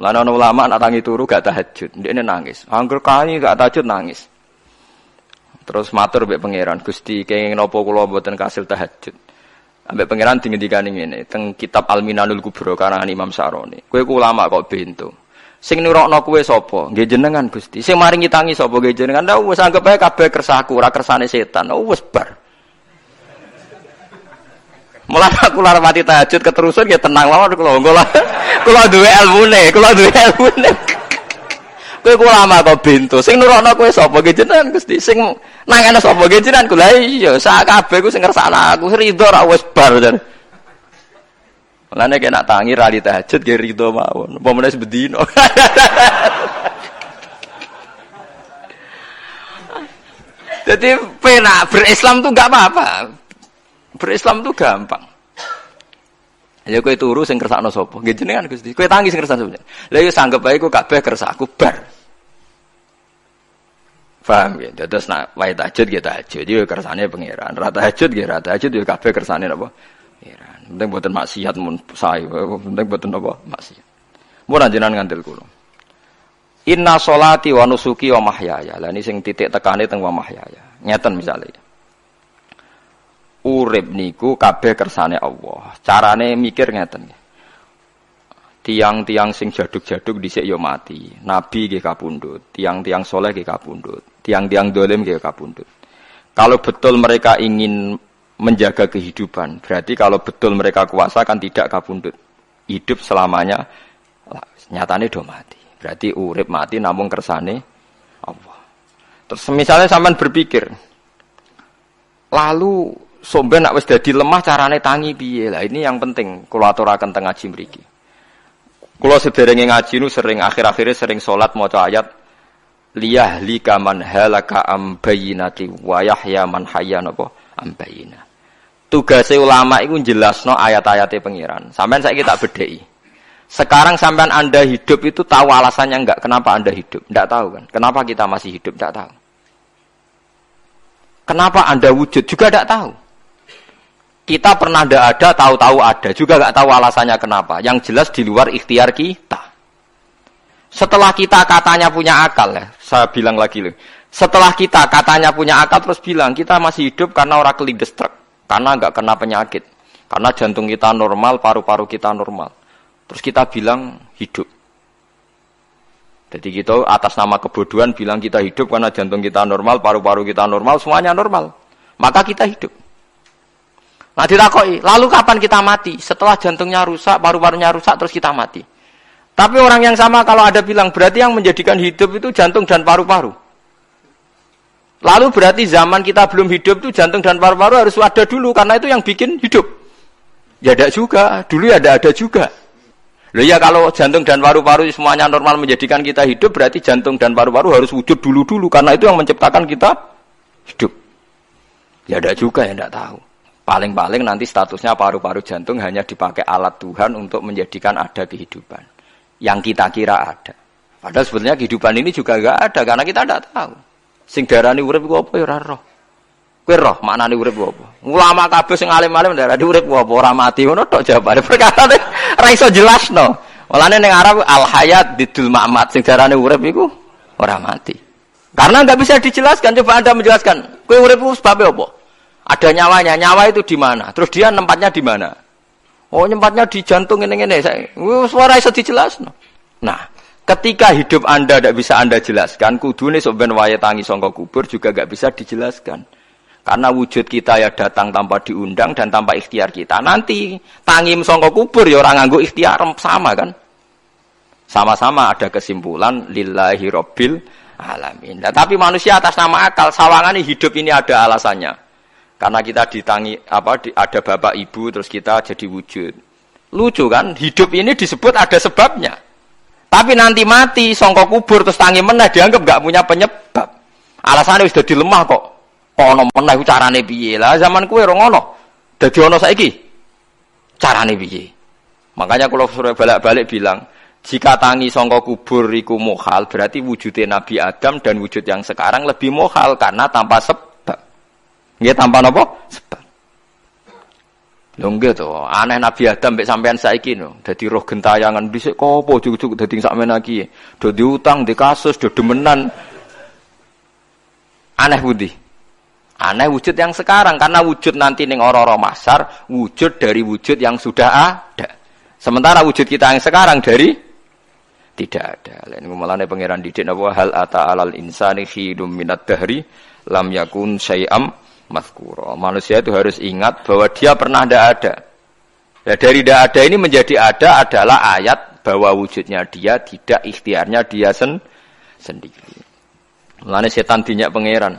Mulane ana ulama nak tangi turu gak tahajud, ndekne nangis. Angger kani gak tahajud nangis. Terus matur mbek pangeran, Gusti kenging napa kula mboten kasil tahajud. Ambek pangeran dingendikani ngene, teng kitab Al-Minanul Kubra karangan Imam Saroni. Kowe ku ulama kok bento. Sing nurokno kowe sapa? Nggih jenengan Gusti. Sing maringi tangi sapa? Nggih jenengan. Lah wis anggap ae kabeh kersaku, ora kersane setan. Wis bar. Mulane aku lara mati tahajud keterusan ya tenang mawon kula duwe ilmune, Kowe ulama kok bento. Sing nurokno kowe sapa? Nggih jenengan Gusti. Sing nangane sapa? Nggih jenengan. Lha iya, sak kabeh ku sing ngersakno aku ridho ra wis bar. Mulane kena tangi ra di tahajud nggih ridho mawon. Apa meneh sebedino. Jadi penak berislam tuh enggak apa-apa. Berislam tuh gampang. Ya kowe turu sing kersakno sapa? Nggih jenengan Gusti. Kowe tangi sing kersakno sapa? Lah ya sanggep bae kowe kabeh kersakku bar. Paham ya? Terus nak wae tahajud ya tahajud ya kersane pangeran. Ra tahajud ya ra tahajud ya kabeh kersane napa? Pangeran. Penting mboten maksiat mun sae. Penting mboten napa? Maksiat. Mun jenengan ngandel kula. Inna sholati wa nusuki wa mahyaya. Lah ini sing titik tekane teng wa mahyaya. Ngeten misalnya. Urip niku kabeh kersane Allah. Carane mikir ngeten. Tiang-tiang sing jaduk-jaduk dhisik ya mati. Nabi nggih kapundhut, tiang-tiang soleh nggih kapundhut, tiang-tiang dolim nggih kapundhut. Kalau betul mereka ingin menjaga kehidupan, berarti kalau betul mereka kuasa kan tidak kapundhut. Hidup selamanya nyatane do mati. Berarti urip mati namung kersane Allah. Terus misalnya sampean berpikir, lalu somben nek wis dadi lemah carane tangi piye? Lah ini yang penting kula aturaken teng ngaji mriki. Kula sederenge ngaji nu sering akhir-akhire sering salat maca ayat liyahlika man halaka am bayyinati wa yahya man hayya napa am bayyina. Tugase ulama iku jelasno ayat-ayate pengiran. Sampeyan saiki tak bedheki. Sekarang sampean Anda hidup itu tahu alasannya enggak? Kenapa Anda hidup? Enggak tahu kan? Kenapa kita masih hidup? Enggak tahu. Kenapa Anda wujud? Juga enggak tahu. Kita pernah enggak ada, tahu-tahu ada. Juga enggak tahu alasannya kenapa. Yang jelas di luar ikhtiar kita. Setelah kita katanya punya akal, ya, saya bilang lagi loh. Setelah kita katanya punya akal terus bilang kita masih hidup karena orang kelindes truk. Karena enggak kena penyakit. Karena jantung kita normal, paru-paru kita normal. Terus kita bilang hidup. Jadi kita atas nama kebodohan bilang kita hidup karena jantung kita normal, paru-paru kita normal, semuanya normal. Maka kita hidup. Nah ditakoi, lalu kapan kita mati? Setelah jantungnya rusak, paru-parunya rusak, terus kita mati. Tapi orang yang sama kalau ada bilang, berarti yang menjadikan hidup itu jantung dan paru-paru. Lalu berarti zaman kita belum hidup itu jantung dan paru-paru harus ada dulu, karena itu yang bikin hidup. Ya ada juga, dulu ya ada juga. Loh ya kalau jantung dan paru-paru semuanya normal menjadikan kita hidup, berarti jantung dan paru-paru harus wujud dulu-dulu, karena itu yang menciptakan kita hidup. Ya ada juga yang tidak tahu. Paling-paling nanti statusnya paru-paru jantung hanya dipakai alat Tuhan untuk menjadikan ada kehidupan. yang kita kira ada. Padahal sebetulnya kehidupan ini juga enggak ada karena kita tidak tahu. Sing darani urip iku apa ya ora roh. Kowe roh maknane urip apa? Ulama kabeh sing alim-alim darani urip apa ora mati ngono tok jawabane. Perkara ora iso jelasno. Mulane ning Arab al hayat didul ma'mat sing darane urip iku ora mati. Karena enggak bisa dijelaskan. Coba Anda menjelaskan. Kowe urip iku sebab apa? Ada nyawanya. Nyawa itu di mana? Terus dia nempatnya di mana? Oh, nyempatnya di jantung ngene-ngene. Suara iso dijelasno. Nah, ketika hidup Anda tidak bisa Anda jelaskan, kudune sok ben wae tangi sangka kubur juga enggak bisa dijelaskan. Karena wujud kita ya datang tanpa diundang dan tanpa ikhtiar kita. Nanti tangi sangka kubur ya ora nganggo ikhtiar sama kan? Sama-sama ada kesimpulan lillahi rabbil alamin. Nah, tapi manusia atas nama akal sawangane hidup ini ada alasannya. Karena kita ada bapak ibu terus kita jadi wujud. Lucu kan? Hidup ini disebut ada sebabnya. Tapi nanti mati sangka kubur terus tangi meneh dianggap enggak punya penyebab. Alasannya wis dadi lemah kok. Ono meneh ku carane piye? Lah zaman kuwe ora ngono. Dadi ono saiki. Carane piye? Makanya kalau sore balik-balik bilang, jika tangi sangka kubur iku mukhal, berarti wujudnya Nabi Adam dan wujud yang sekarang lebih mukhal karena tanpa sebab. Nggih tanpa napa? Sebab. Lho nggih to, aneh Nabi Adam mek sampean saiki no, dadi roh gentayangan dhisik kok apa cucuk dadi sakmene iki. Do diutang, di kasus, do demenan. Aneh pundi? Aneh wujud yang sekarang karena wujud nanti ning ora-ora mahsyar wujud dari wujud yang sudah ada. Sementara wujud kita yang sekarang dari tidak ada. Lain ngomongane pangeran didik napa hal ata alal insani khidum minad dahri lam yakun syai'am mazkura. Manusia itu harus ingat bahwa dia pernah tidak ada. Ya, dari tidak ada ini menjadi ada adalah ayat bahwa wujudnya dia tidak ikhtiarnya dia sendiri. Mulane setan dinyak pangeran.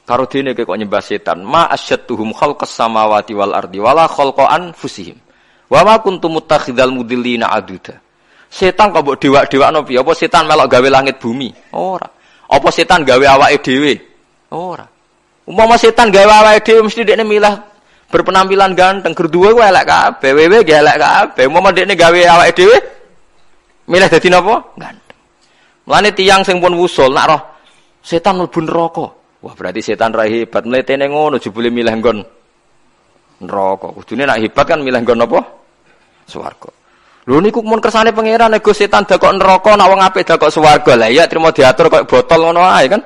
Karo dene kok nyembah setan. Ma asyadtuhum khalqas samawati wal ardi wala khalqa anfusihim. Wa ma kuntum muttakhidal mudillina aduda. Setan kok mbok dewak-dewakno piye? Apa setan melok gawe langit bumi? Ora. Apa setan gawe awake dhewe? Ora. Umpama setan gawe awake dhewe mesti dekne milah berpenampilan ganteng, gerduwe ku elek kabeh, wewe ge elek kabeh. Umpama dekne gawe awake dhewe milah dadi napa? Ganteng. Mulane tiyang sing pun wusul nak roh setan mlebu neraka. Wah, berarti setan ra hebat, mletene ngono jebule milah nggon neraka. Kudune nak hebat kan milah nggon apa? Swarga. Lho niku mun kersane pangeran nego setan dakok neraka, nak wong apik dakok swarga. Lah iya trimo diatur kok botol ngono ae kan.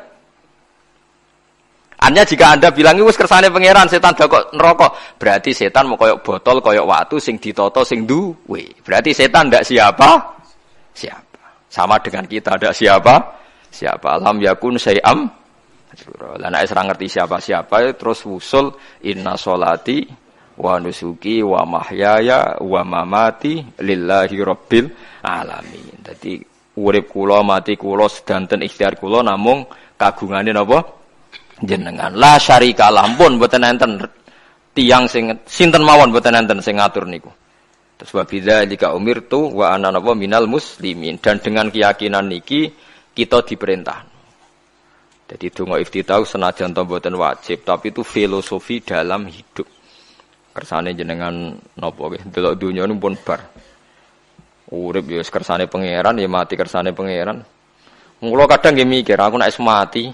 Hanya jika Anda bilang itu kersane pangeran setan dakok neraka, berarti setan mau koyok botol, koyok watu sing ditoto sing duwe. Berarti setan ndak siapa? Sama dengan kita ndak siapa? Alam yakun syai'am. Lah nek ora ngerti siapa-siapa terus wusul inna sholati wa nusuki wa mahyaya wa mamati lillahi rabbil alamin. Dadi urip kula mati kula sedanten ikhtiar kula namung kagungane napa? Jenengan la syarika lampun mboten enten tiyang sing sinten mawon mboten enten sing ngatur niku. Terus wa bidzalika umirtu wa ana napa minal muslimin dan dengan keyakinan niki kita diperintah. Jadi donga iftitah senajan to mboten wajib tapi itu filosofi dalam hidup. Kersane jenengan napa nggih delok donya niku pun bar. Urip ya kersane pangeran ya mati kersane pangeran. Mula kadang nggih mikir aku nek mati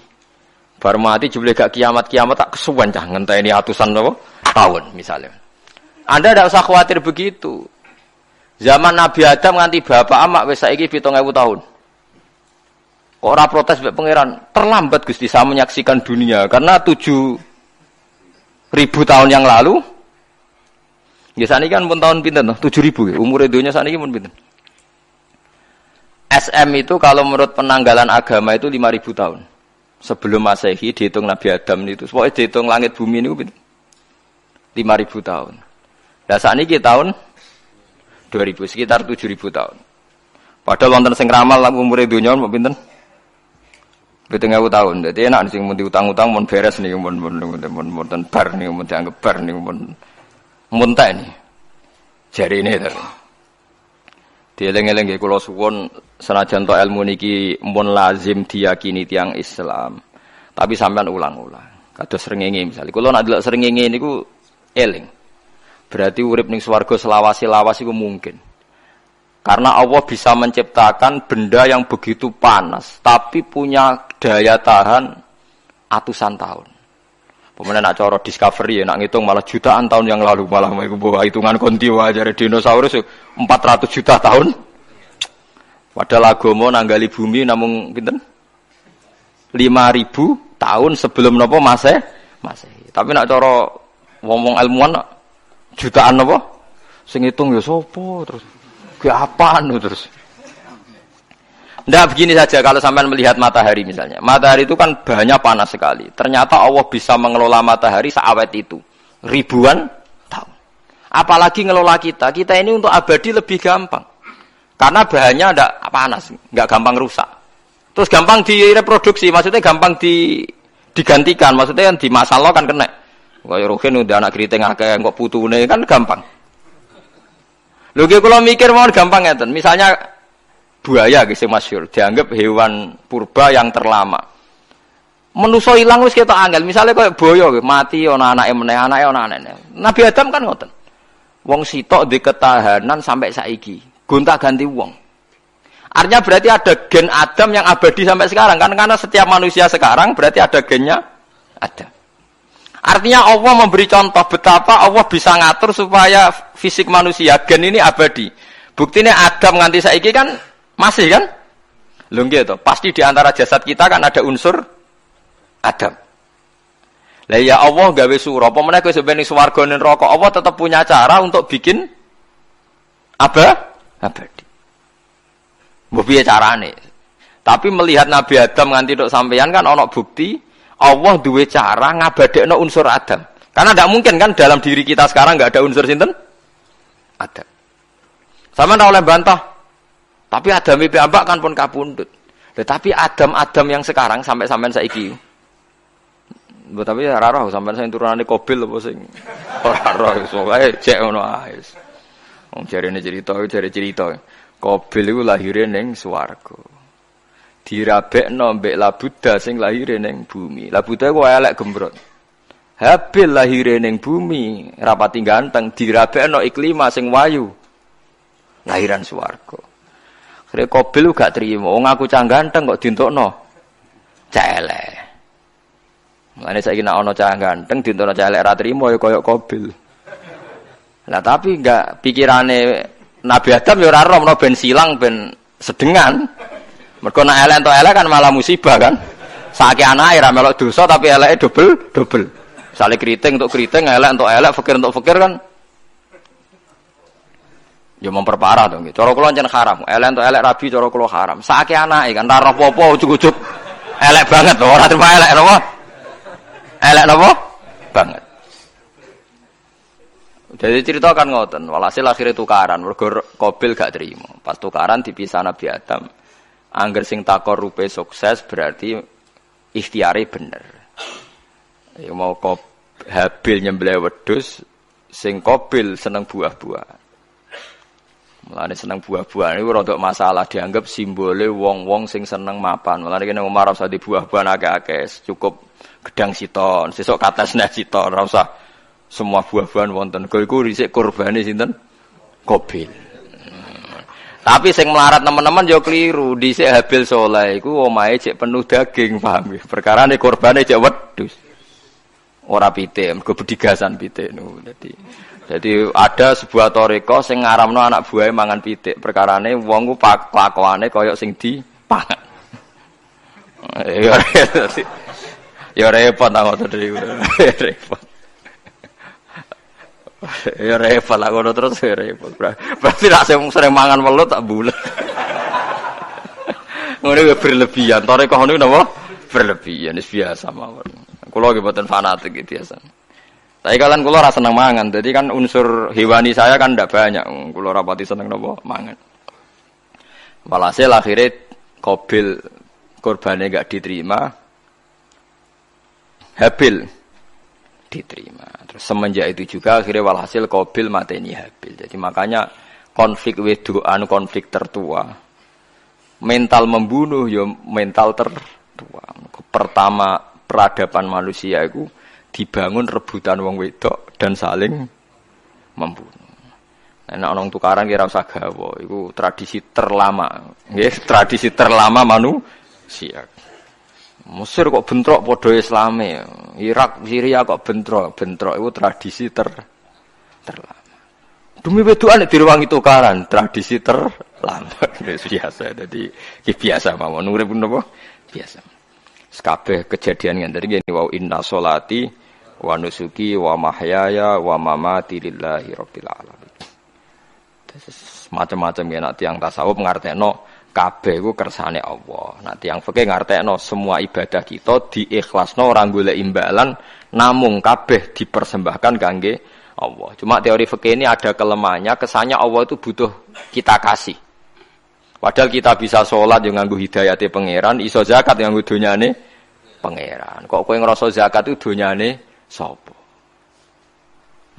bar mati jebule gak kiamat-kiamat tak kesuwen cah ngenteni atusan apa tahun misalnya. Anda tidak usah khawatir begitu. Zaman Nabi Adam nganti bapak amak wis saiki 7.000 tahun. Kok ora protes mbek pangeran? Terlambat Gusti saya menyaksikan dunia karena 7.000 tahun yang lalu. Ya saniki kan pun tahun pinten toh? 7.000 umur dunia saniki pun pinten? SM itu kalau menurut penanggalan agama itu 5.000 tahun. Sebelum Masehi dihitung Nabi Adam itu, pokoknya dihitung langit bumi ini 5.000 tahun. Lah sakniki tahun 2000 sekitar 7.000 tahun. Padahal wonten sing ramal umure donya mau pinten? 7.000 tahun. Dadi enak sing mun diutang-utang mun beres niku mun bar niku mun dianggap bar niku mun tak ini. Jarine to. Dieling-eling nggih kula suwun senajan to ilmu niki mun lazim diyakini tiyang Islam. Tapi sampean ulang-ulang. Kados srengenge misale. Kula nek delok srengenge niku eling. Berarti urip ning swarga selawase-lawas iku mungkin. Karena Allah bisa menciptakan benda yang begitu panas, tapi punya daya tahan atusan tahun. Pemenang nak coro discovery ya, nak ngitung malah jutaan tahun yang lalu, malah bawa hitungan konti wajar dinosaurus 400 juta tahun. Padahal agama nanggali bumi namung pinten? 5.000 tahun sebelum napa Masehi. Tapi nak coro ngomong ilmuwan jutaan napa? Sing ngitung ya sapa terus. Ke apaan terus? Ndak begini saja kalau sampean melihat matahari misalnya. Matahari itu kan banyak panas sekali. Ternyata Allah bisa mengelola matahari seawet itu. Ribuan tahun. Apalagi ngelola kita. Kita ini untuk abadi lebih gampang. Karena bahannya ndak panas, nggak gampang rusak. Terus gampang direproduksi, maksudnya gampang digantikan, maksudnya kan di masa lalu kan kena. Kayak rohin udah anak keriting akeh kok putune kan gampang. Lho kalau mikir mau gampang ngeten. Misalnya buaya sing masyhur dianggap hewan purba yang terlama. Manusa ilang wis ketok angel. Misale koyo boyo mati ana anake meneh, anake ana anene. Nabi Adam kan ngoten. Wong sitok di ketahanan sampai saiki. Gonta-ganti wong. Artinya berarti ada gen Adam yang abadi sampai sekarang kan, karena setiap manusia sekarang berarti ada gennya Adam. Artinya Allah memberi contoh betapa Allah bisa ngatur supaya fisik manusia gen ini abadi. Buktinya Adam nganti saiki kan masih kan? Lho nggih to, pasti di antara jasad kita kan ada unsur Adam. Lah ya Allah gawe sura, apa meneh kowe sampeyan ning swarga ning neraka, Allah tetap punya cara untuk bikin abadi. Mbok piye carane? Tapi melihat Nabi Adam nganti tok sampeyan kan ana bukti Allah duwe cara ngabadekno unsur Adam. Karena tidak mungkin kan dalam diri kita sekarang nggak ada unsur sinten? Adam. Sama ndak oleh bantah. Tapi Adam iki ambak kan pun kapundhut. Tetapi Adam yang sekarang sampai sampean saiki. Mbok tapi ora roh sampean sing turunane Qabil apa sing ora roh iso ae cek ngono ae. Wong jarene cerita. Qabil iku lahire ning swarga. Dirabekno mbek Labuda sing lahire ning bumi. Labuda ku elek gembrot. Habil lahire ning bumi, rapati ganteng, dirabekno Iklima sing wayu. Lahiran swarga. Kare Qabil gak trimo, wong aku cah ganteng kok dintokno cah elek. Mulane saiki nek ana cah ganteng dintokno cah elek ra trimo ya kaya Qabil. Lah tapi enggak pikirane Nabi Adam ya ora roh ben silang ben sedengan. Mergo nek elek entuk elek kan malah musibah kan. Saiki anake ra melok dosa tapi eleke dobel. Misale kriting untuk kriting, elek untuk elek, fakir untuk fakir kan. Ya memperparah to nggih. Cara kula jan haram. Elek untuk elek rabi cara kula haram. Saiki anake kan ora apa-apa ujug-ujug elek banget lho, ora terima elek napa? Elek napa? Banget. Jadi cerita kan ngoten, walhasil akhirnya tukaran, mergo Qabil gak terima. Pas tukaran dipisah Nabi Adam. Angger sing takorupe sukses berarti ikhtiare bener. Ya mau Habil nyembelih wedhus, sing Qabil seneng buah-buahan. Mulane seneng buah-buahan iku rada masalah dianggap simbole wong-wong sing seneng mapan. Mulane kene Umar ora usah di buah-buahan akeh-akeh, cukup gedang siton, sesuk katesne siton, ora usah semua buah-buahan wonten. Kok iku risik kurbane sinten? Qabil. Tapi sing melarat teman-teman yo keliru. Dhisik Habil saleh iku omahe cek penuh daging, paham ya? Perkarane kurbane cek wedhus. Ora pitik, mergo bedigasan pitik niku. Jadi ada sebuah toriko sing ngaramno anak buahe mangan pitik. Perkarane wong ku kelakuane kaya sing dipangan. Ya repot ta ngoten iki. Repot. Ya repot lah ngono terus ya repot. Berarti nek sering mangan welut tak bulet. Ngono ya berlebihan. Toriko niku napa? Berlebihan wis biasa mawon. Kula nggih mboten fanatik iki biasa. Tapi kalian kula ora seneng mangan. Jadi kan unsur hewani saya kan ndak banyak. Kula ora pati seneng napa mangan. Walhasil akhirnya Qabil korbane enggak diterima. Habil diterima. Terus semenjak itu juga akhirnya walhasil Qabil mateni Habil. Jadi makanya konflik wedokan konflik tertua. Mental membunuh ya mental tertua. Pertama peradaban manusia itu dibangun rebutan wong wedok dan saling membunuh. Nek ana tukaran kira usah gawa, iku tradisi terlama. Nggih, tradisi terlama manusia. Mesir kok bentrok padha Islame. Irak, Syria kok bentrok iku tradisi terlama. Demi wedokan nek direwangi tukaran, tradisi terlama. Biasa. Dadi biasa mawon urip napa? Biasa. Kabeh kejadian ngene iki wa inna sholati wa nusuki wa mahyaya wa mamati lillahi rabbil alamin. Macam-macam ya nek tiyang tasawuf ngartekno kabeh iku kersane Allah. Nek tiyang fikih ngartekno semua ibadah kita diikhlasno ora golek imbalan namung kabeh dipersembahkan kangge Allah. Cuma teori fikih ini ada kelemahannya, kesannya Allah itu butuh kita kasih. Padahal kita bisa sholat yang nganggo hidayate pangeran, iso zakat yang nganggo donyane pangeran. Kok kowe ngrasa zakat itu donyane sapa?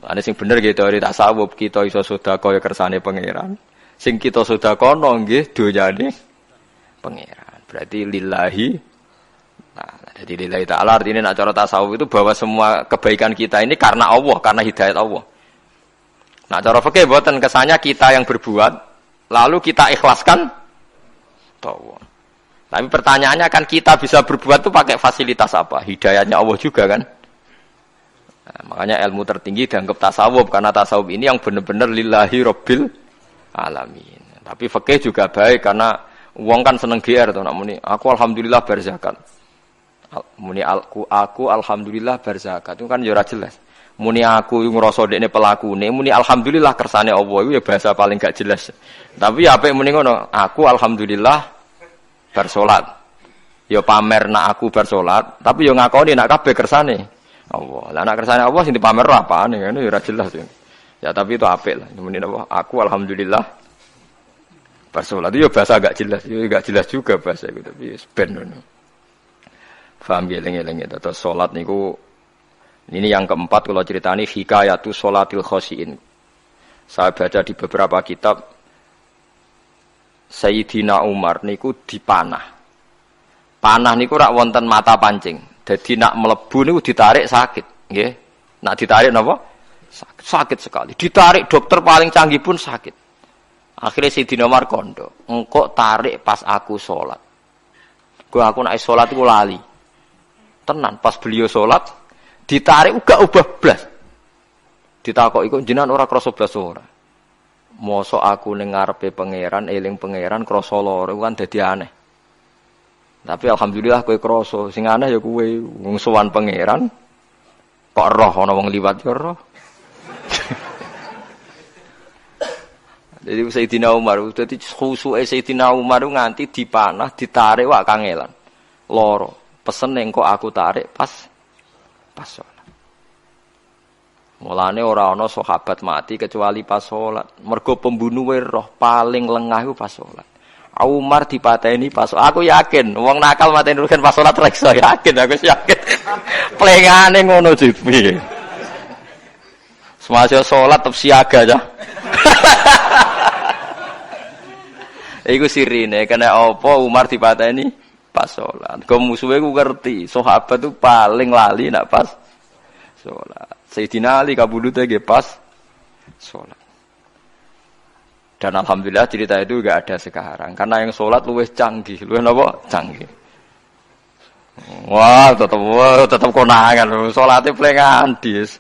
Ane sing bener nggih teori tasawuf, kita iso sedekah ya kersane pangeran. Sing kita sedekahno nggih donyane pangeran. Berarti lillahi. Nah, jadi lillahi ta'ala artinya nak cara tasawuf itu bahwa semua kebaikan kita ini karena Allah, karena hidayat Allah. Nah, cara fikih mboten kesannya kita yang berbuat lalu kita ikhlaskan Allah. Tapi pertanyaannya kan kita bisa berbuat itu pakai fasilitas apa? Hidayahnya Allah juga kan? Nah, makanya ilmu tertinggi dianggap tasawuf karena tasawuf ini yang benar-benar lillahi rabbil alamin. Tapi fikih juga baik karena wong kan seneng GR to nak muni aku alhamdulillah berzakat. Muni aku alhamdulillah berzakat itu kan ya ora jelas. Muni aku ngrasa dekne pelakune, muni alhamdulillah kersane Allah iku ya bahasa paling gak jelas. Tapi ya apik muni ngono, aku alhamdulillah bersolat. Ya pamer nak aku bersolat, tapi ya ngakoni nak kabeh kersane Allah. Lah nak kersane Allah sing dipamer apane ngene ya ora jelas. Ya tapi itu apik lah. Muni apa? Aku alhamdulillah bersolat. Itu ya bahasa gak jelas, ya gak jelas juga bahasa itu tapi ben ngono. Paham geleng-geleng itu. Terus salat niku ini yang keempat kalau ceritani hikayatu sholatil khoshiin. Saya baca di beberapa kitab Sayyidina Umar niku dipanah. Panah niku rak wonten mata pancing. Jadi nak mlebu niku ditarik sakit, nggih. Nak ditarik napa? Sakit sekali. Ditarik dokter paling canggih pun sakit. Akhirnya Sayyidina Umar kondo, engkau tarik pas aku sholat. Aku nak sholat iku lali. Tenan pas beliau sholat ditarik uga ubah blas. Ditakok iku jenengan ora krasa blas ora. Mosok aku ning ngarepe pangeran, eling pangeran krasa lara kan dadi aneh. Tapi alhamdulillah kowe krasa, sing aneh ya kowe wong sowan pangeran kok roh ana wong liwat ya roh. Jadi Sayyidina Umar, dadi khusuke Sayyidina Umar nganti dipanah, ditarik wak kangelan. Lara. Pesen engko aku tarik pas salat. Mulane ora ana sahabat mati kecuali pas salat. Mergo pembunuhe roh paling lengah iku pas salat. Umar dipateni pas aku yakin wong nakal mateni rugen pas salat ra iso yakin aku yakin. Plengane ngono piye. Semasa salat tetep siaga aja. Iku sirine kena apa Umar dipateni pas salat. Kok musuhe ku ngerti, sahabat itu paling lali nak pas salat. Sayyidina Ali kabudute nggih pas salat. Dan alhamdulillah cerita itu enggak ada sekarang karena yang salat luwih canggih, luwih napa? Canggih. Wah, tetep konangan salate plengan dis.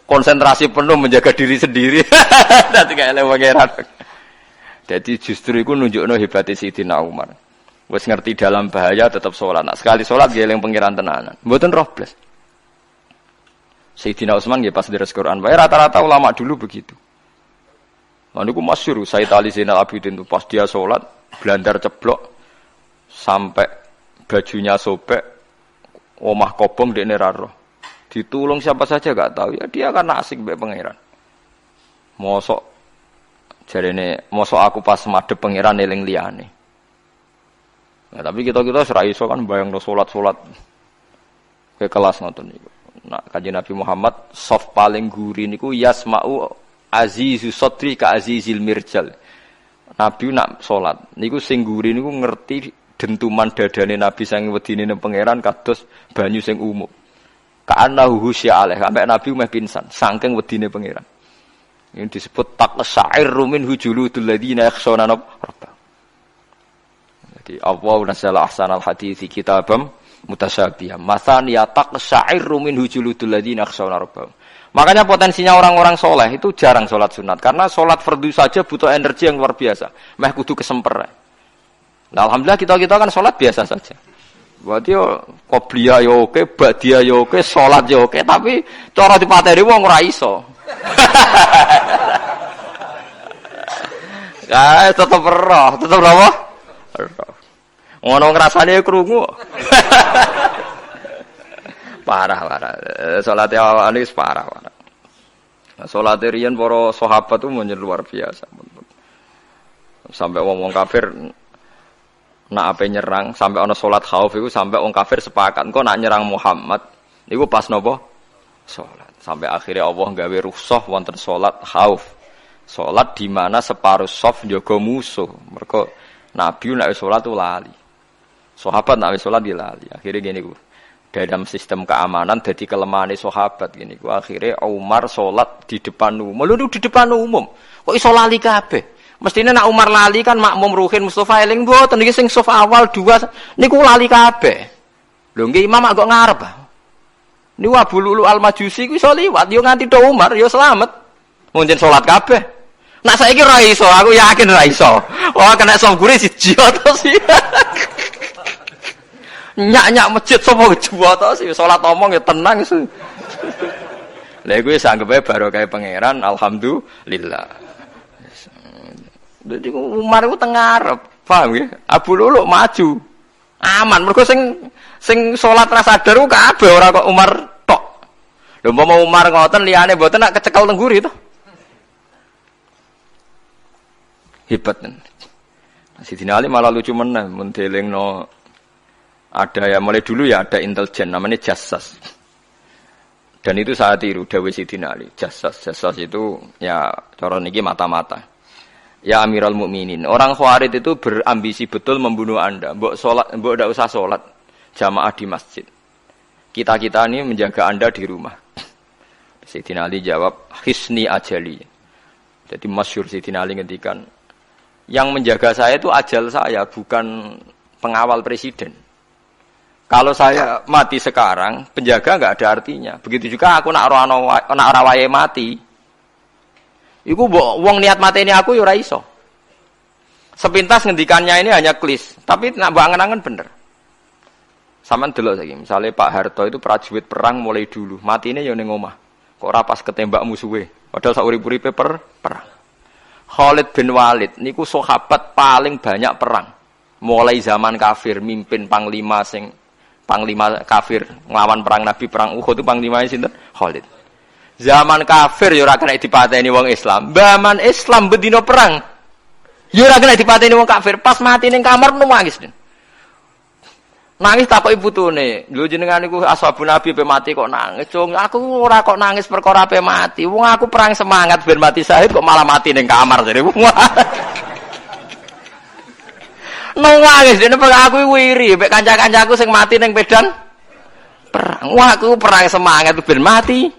Konsentrasi penuh menjaga diri sendiri. Dadi gak elek pangeran. Jadi justru itu nunjukno hebatnya Sayyidina Umar. Wes ngerti dalam bahaya tetap sholat. Nah, sekali sholat dia yang pengiran tenanan. Mboten roh blas. Sayyidina Utsman nggih pas deres Quran. Wae rata-rata ulama dulu begitu. Lah niku masyhur Sayyid Ali Zainal Abidin itu pas dia sholat blandar ceblok sampai bajunya sobek, omah kobong dekne ra roh. Ditulung siapa saja enggak tahu. Ya dia kan asik mbek pangeran. Mosok jarene mosok aku pas madhep pangeran eling liyane. Nah, tapi kita ora iso kan bayangno salat-salat ke kelas ngoten niku. Nah, Kanjeng Nabi Muhammad soft paling guri niku yasma'u azizu sadri ka azizil mirjal. Nabi nak salat niku sing guri niku ngerti dentuman dadane Nabi sing wedine ning pangeran kados banyu sing umum. Ka'annahu husya alaih sampai Nabi meh pingsan saking wedine pangeran. Ini disebut taqsa'irru minhu juludul ladzina yakhshawna rabbahum. Jadi Allah nazzala ahsanal hadithi kitabam mutasyabihan. Matsaniya taqsa'irru minhu juludul ladzina yakhshawna rabbahum. Makanya potensinya orang-orang soleh itu jarang sholat sunat. Karena sholat fardu saja butuh energi yang luar biasa. Meh kudu kesemper. Nah, alhamdulillah kita kan sholat biasa saja. Berarti yo qobliyah yo oke, ba'diyah yo oke, sholat yo oke. Tapi cara dipateni wong ora iso. Ya, tetep roh. Tetep apa? Roh. Ngono ngrasane krungu. Parah. Salat awake wis parah. Salat riyen para sahabat itu menjadi luar biasa. Sampai wong kafir nak ape nyerang, sampai ana salat khauf iku sampai wong kafir sepakat engko nak nyerang Muhammad niku pas napa? Salat. Sampai akhirnya Allah gawe rukhsah wonten salat khauf. Salat di mana separuh shaf njaga musuh. Mergo Nabi nek salat tu lali. Sahabat nek salat di lali. Akhirnya gini ku. Dalam sistem keamanan jadi kelemahan sahabat gini. Akhirnya Umar sholat di depan umum. Lalu di depan umum. Kok iso lali kabeh? Mestinya nak Umar lali kan makmum Ruhin Mustafa eling mboten iki sing saf awal dua niku lali kabeh. Lho nggih imam kok ngarep. Niku Abu Lulu Al-Majusi ku iso liwat yo nganti do Umar yo selamat. Mungkin sholat kabeh. Nak saiki ra iso, aku yakin ra iso. Wah kena saf gure siji to sih. Nyak masjid sapa jebota sih salat omong ya tenang sih. Lha iku wis anggepe barokah pangeran alhamdulillah. Dadi Umar iku teng ngarep, paham nggih? Abu Lulu maju. Aman mergo sing salat ra sadar ku kabeh ora kok Umar tok. Lho umpama Umar ngoten liyane mboten nak kecekel teng guri to. Hebat. Sidina Ali malah lucu meneh mun delingno ada ya mulai dulu ya ada intelijen namanya Jassas dan itu saya tiru Dawi Sidina Ali Jassas itu ya cara niki mata-mata ya Amirul Mukminin orang Khawarij itu berambisi betul membunuh Anda mbok ndak usah sholat jamaah di masjid kita ini menjaga Anda di rumah. Sidina Ali jawab hisni ajali. Jadi masyhur Sidina Ali ngendikan yang menjaga saya itu ajal saya bukan pengawal presiden. Kalau saya mati sekarang, penjaga enggak ada artinya. Begitu juga aku nak ora wayahe mati. Iku wong niat mateni aku ya ora iso. Sepintas ngendikannya ini hanya klis, tapi nak mbok angen-angen bener. Sampeyan delok saiki, misale Pak Harto itu prajurit perang mulai dulu, matine ya ning omah. Kok ora pas ketembak musuhe, padahal sak urip-uripe perang. Khalid bin Walid niku sahabat paling banyak perang. Mulai zaman kafir mimpin panglima kafir nglawan perang Nabi perang Uhud itu panglimane sinten? Khalid. Zaman kafir ya ora kena dipateni wong Islam. Zaman Islam bedino perang. Ya ora kena dipateni wong kafir. Pas mati ning kamar nangis. Nangis takoki putune. Lho jenengan niku ashabun Nabi pe mati kok nangis. Cung, aku ora kok nangis perkara pe mati. Wong aku perang semangat ben mati syahid kok malah mati ning kamar jare. Nangis dene aku wiri mek kanca-kancaku sing mati ning medan perang. Wah, aku perang semangat ben mati.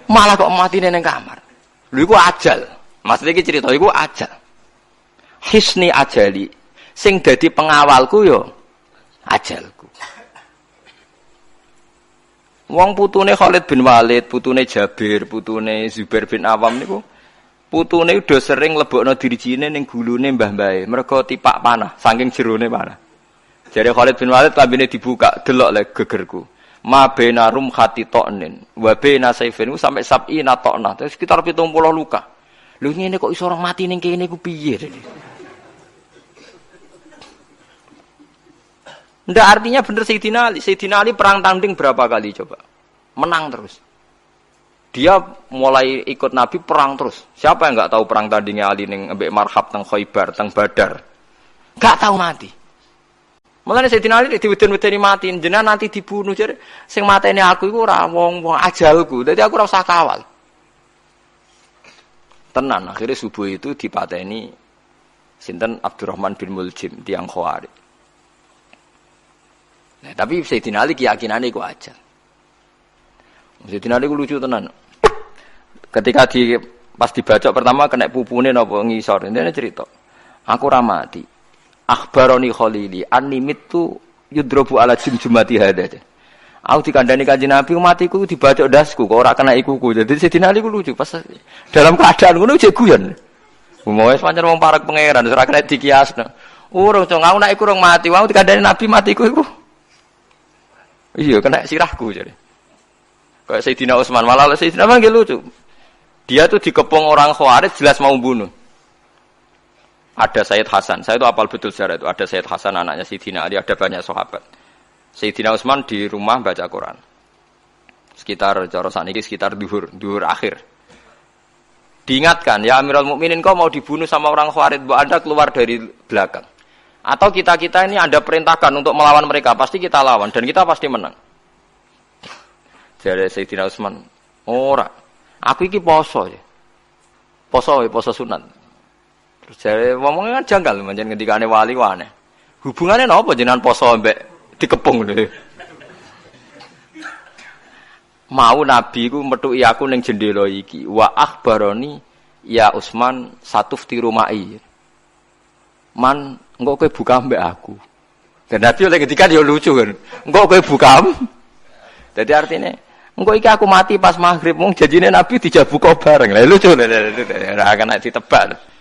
Malah kok mati ning kamar. Lho iku ajal. Maksudnya iki cerita iku ajal. Hisni ajali. Sing dadi pengawalku yo ajalku. Wong putune Khalid bin Walid, putune Jabir, putune Zubair bin Awam niku putune udah sering lebokno dirijine ning gulune mbah-mbahe, mergo tipak panah, saking jerone panah. Jare Khalid bin Walid lambene dibuka, delok le gegerku. Ma baina rum khatitonin, wa baina saifin sampai sab'ina tokna, sekitar 70 luka. Lho ngene kok iso orang mati ning kene ku piye? Ndak artinya bener Sayyidina Ali. Sayyidina Ali perang tanding berapa kali coba? Menang terus. Dia mulai ikut Nabi perang terus. Siapa yang enggak tahu perang tandingnya Ali ning ambek Marhab teng Khaibar, teng Badar? Enggak tahu mati. Mulane Sayyidina Ali diweden-wedeni mati, jenengan nanti dibunuh jare sing mateni aku iku ora wong ajalku. Dadi aku ora usah kawal. Tenan akhirnya subuh itu dipateni sinten Abdurrahman bin Muljim tiyang Khawarij. Nah, tapi Sayyidina Ali keyakinane iku aja. Sayyidina Ali ku lucu tenan. Ketika pas dibacok pertama kena pupune napa ngisor. Ini cerita. Aku ora mati. Akhbaroni Khalili animit tu yudrobu ala jumjumati hada. Aku dikandani Kanjeng Nabi matiku dibacok dasku kok ora kena ikuku. Jadi Sayyidina Ali ku lucu pas dalam keadaan ngono jek guyon. Wis pancen wong parek pangeran ora kena dikiasno. Urung cong aku nek iku urung mati, wong dikandani Nabi matiku iku. Iya kena sirahku jadi. Kayak Sayyidina Utsman malah Sayyidina manggil lucu. Dia tuh dikepung orang Khawarij jelas mau bunuh. Ada Sayyid Hasan, saya itu apal betul sejarah itu. Ada Sayyid Hasan anaknya Sayyidina Ali, ada banyak sahabat. Sayyidina Utsman di rumah baca Quran. Sekitar cara sakniki sekitar duhur akhir. Diingatkan, ya Amirul Mukminin kau mau dibunuh sama orang Khawarij, Bu Anda keluar dari belakang. Atau kita-kita ini Anda perintahkan untuk melawan mereka, pasti kita lawan dan kita pasti menang. Jadi Sayyidina Utsman, ora. Aku iki poso ya. Poso sunat. Terus jare ngomongnya kan janggal pancen ngendikane wali wane. Hubungannya napa jenengan poso mbek dikepung lho. Mau nabi ku metuki aku ning jendela iki. Wa akhbaroni ya Utsman satufti rumai. Man, engko kowe buka mbek aku. Dan nabi oleh ketika dia lucu kan. Engko kowe buka. Jadi artinya engko iki aku mati pas maghrib mung janjine nabi dijabuka bareng. Lah lucu ora akan ditebak.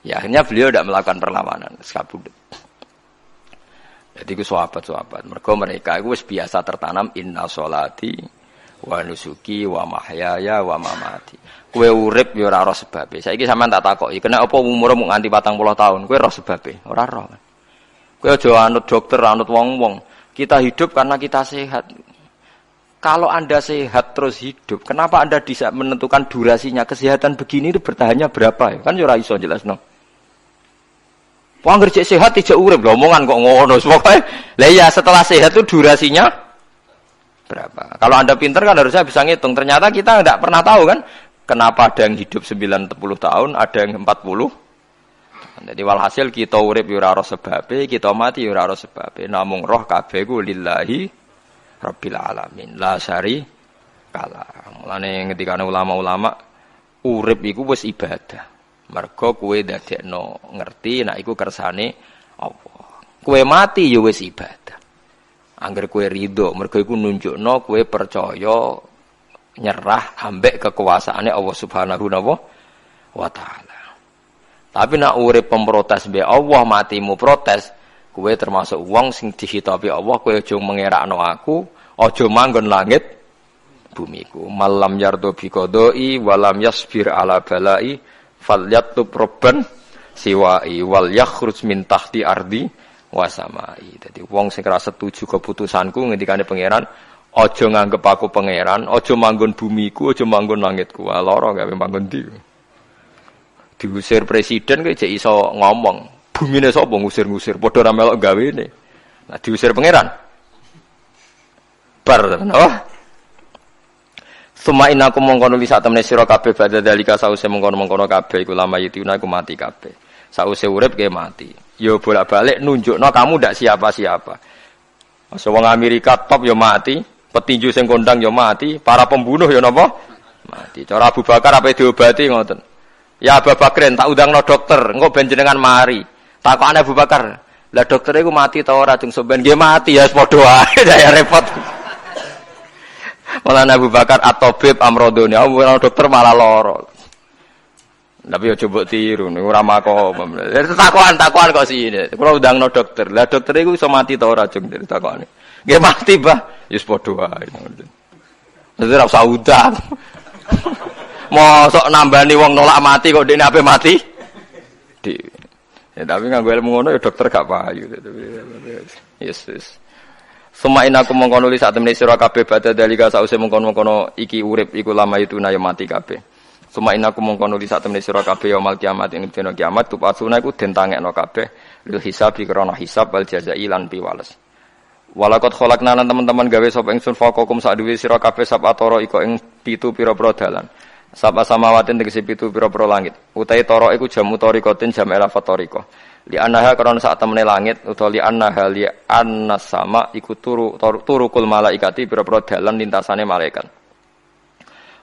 Ya akhirnya beliau tidak melakukan perlawanan, sekabudut. Jadi itu sahabat-sahabat. Mereka itu biasa tertanam inna sholati wa nusuki wa mahyaya wa mamati. Kue urip ya ora roh sebabe. Saiki sampean tak takoki, kena apa umurmu nganti 40 tahun? Kue roh sebabe, ora roh. Kue aja anut dokter, anut wong-wong. Kita hidup karena kita sehat. Kalau Anda sehat terus hidup, kenapa Anda bisa menentukan durasinya? Kesehatan begini itu bertahannya berapa ya? Kan ya ora iso jelasno. Wong kerja sehat tidak urip lho, omongan kok ngono. Pokoke lah ya setelah sehat itu durasinya berapa? Kalau Anda pintar kan harusnya bisa ngitung. Ternyata kita tidak pernah tahu kan kenapa ada yang hidup 90 tahun, ada yang 40. Jadi walhasil kita urip ya ora sebabe, kita mati ya ora sebabe. Namung roh kabeh ku lillahi rabbil alamin. La syari kala. Mulane ngendikane ulama-ulama urip iku wis ibadah. Mergo kowe dadekno ngerti nek iku kersane Allah. Kowe mati ya wis ibadah. Angger kowe ridho, mergo iku nunjukno kowe percaya nyerah ambek kekuasaane Allah Subhanahu wa taala. Tapi nek urip pemprotes be Allah matimu protes, kowe termasuk wong sing dihitabi Allah, kowe aja mengerakno aku, aja manggon langit bumiku. Malam yardo bi qodoi walam yasbir ala balai falyatub robban siwai wal yakhruj min tahti ardi wasamai. Dadi wong sing ora setuju keputusanku ngendikane pangeran, aja nganggep aku pangeran, aja manggon bumiku, aja manggon langitku. Lara gawe manggon ndi. Diusir presiden kok jek iso ngomong. Bumine sapa ngusir-ngusir, padha ora melok gawene. Nah diusir pangeran. Bar napa? Suma inaku mongkono li satemene sira kabeh badha dalika sause mongkono-mongkono kabeh iku lama yituna iku mati kabeh. Sause urip ke mati. Yo bolak-balik nunjukno kamu ndak siapa-siapa. Masa wong Amerika top yo mati, petinju sing kondang yo mati, para pembunuh yo napa? Mati. Cara Abu Bakar apa diobati ngoten. Ya Abu Bakrin tak undangno dokter, engko ben jenengan mari. Takokane Abu Bakar, lah dokter iku mati ta ora dung sampean? Nggih mati ya padha wae ya repot. Malah Abu Bakar at-Tabib amrodone, dokter malah loro. Tapi yo coba tiru niku ora makom. Takokan kok sini. Kula undangno dokter. Lah dokter iku iso mati ta ora jeng ditakokane. Nggih mati, Mbah. Ya wis padha wae. Dadi ora usah udang. Mosok nambani wong nolak mati kok dene ape mati? Ya tapi nganggo ilmu ngono ya dokter gak payu. Yes. Semain aku mengkono li sak temene sira kabeh badhe dalika sause mengkono-mengkono iki urip iku lama itu na ya mati kabeh. Semain aku mengkono li sak temene sira kabeh ya mal kiamat ing dina kiamat tupasuna iku den tangekno kabeh lil hisab krana hisab wal jazai lan piwales. Walakot kholakna lan teman-teman gawe sapa ingsun faqakum sak duwe sira kabeh sab atoro iko ing 7 pira-pira dalan. Sab samawatin tegese 7 pira-pira langit. Utahe tara iku jam utarikotin jam elafatoriko. Li annaha karena saat temene langit utawa li annaha li annas sama iku turukul malaikati pira-pira dalan lintasane malaikat.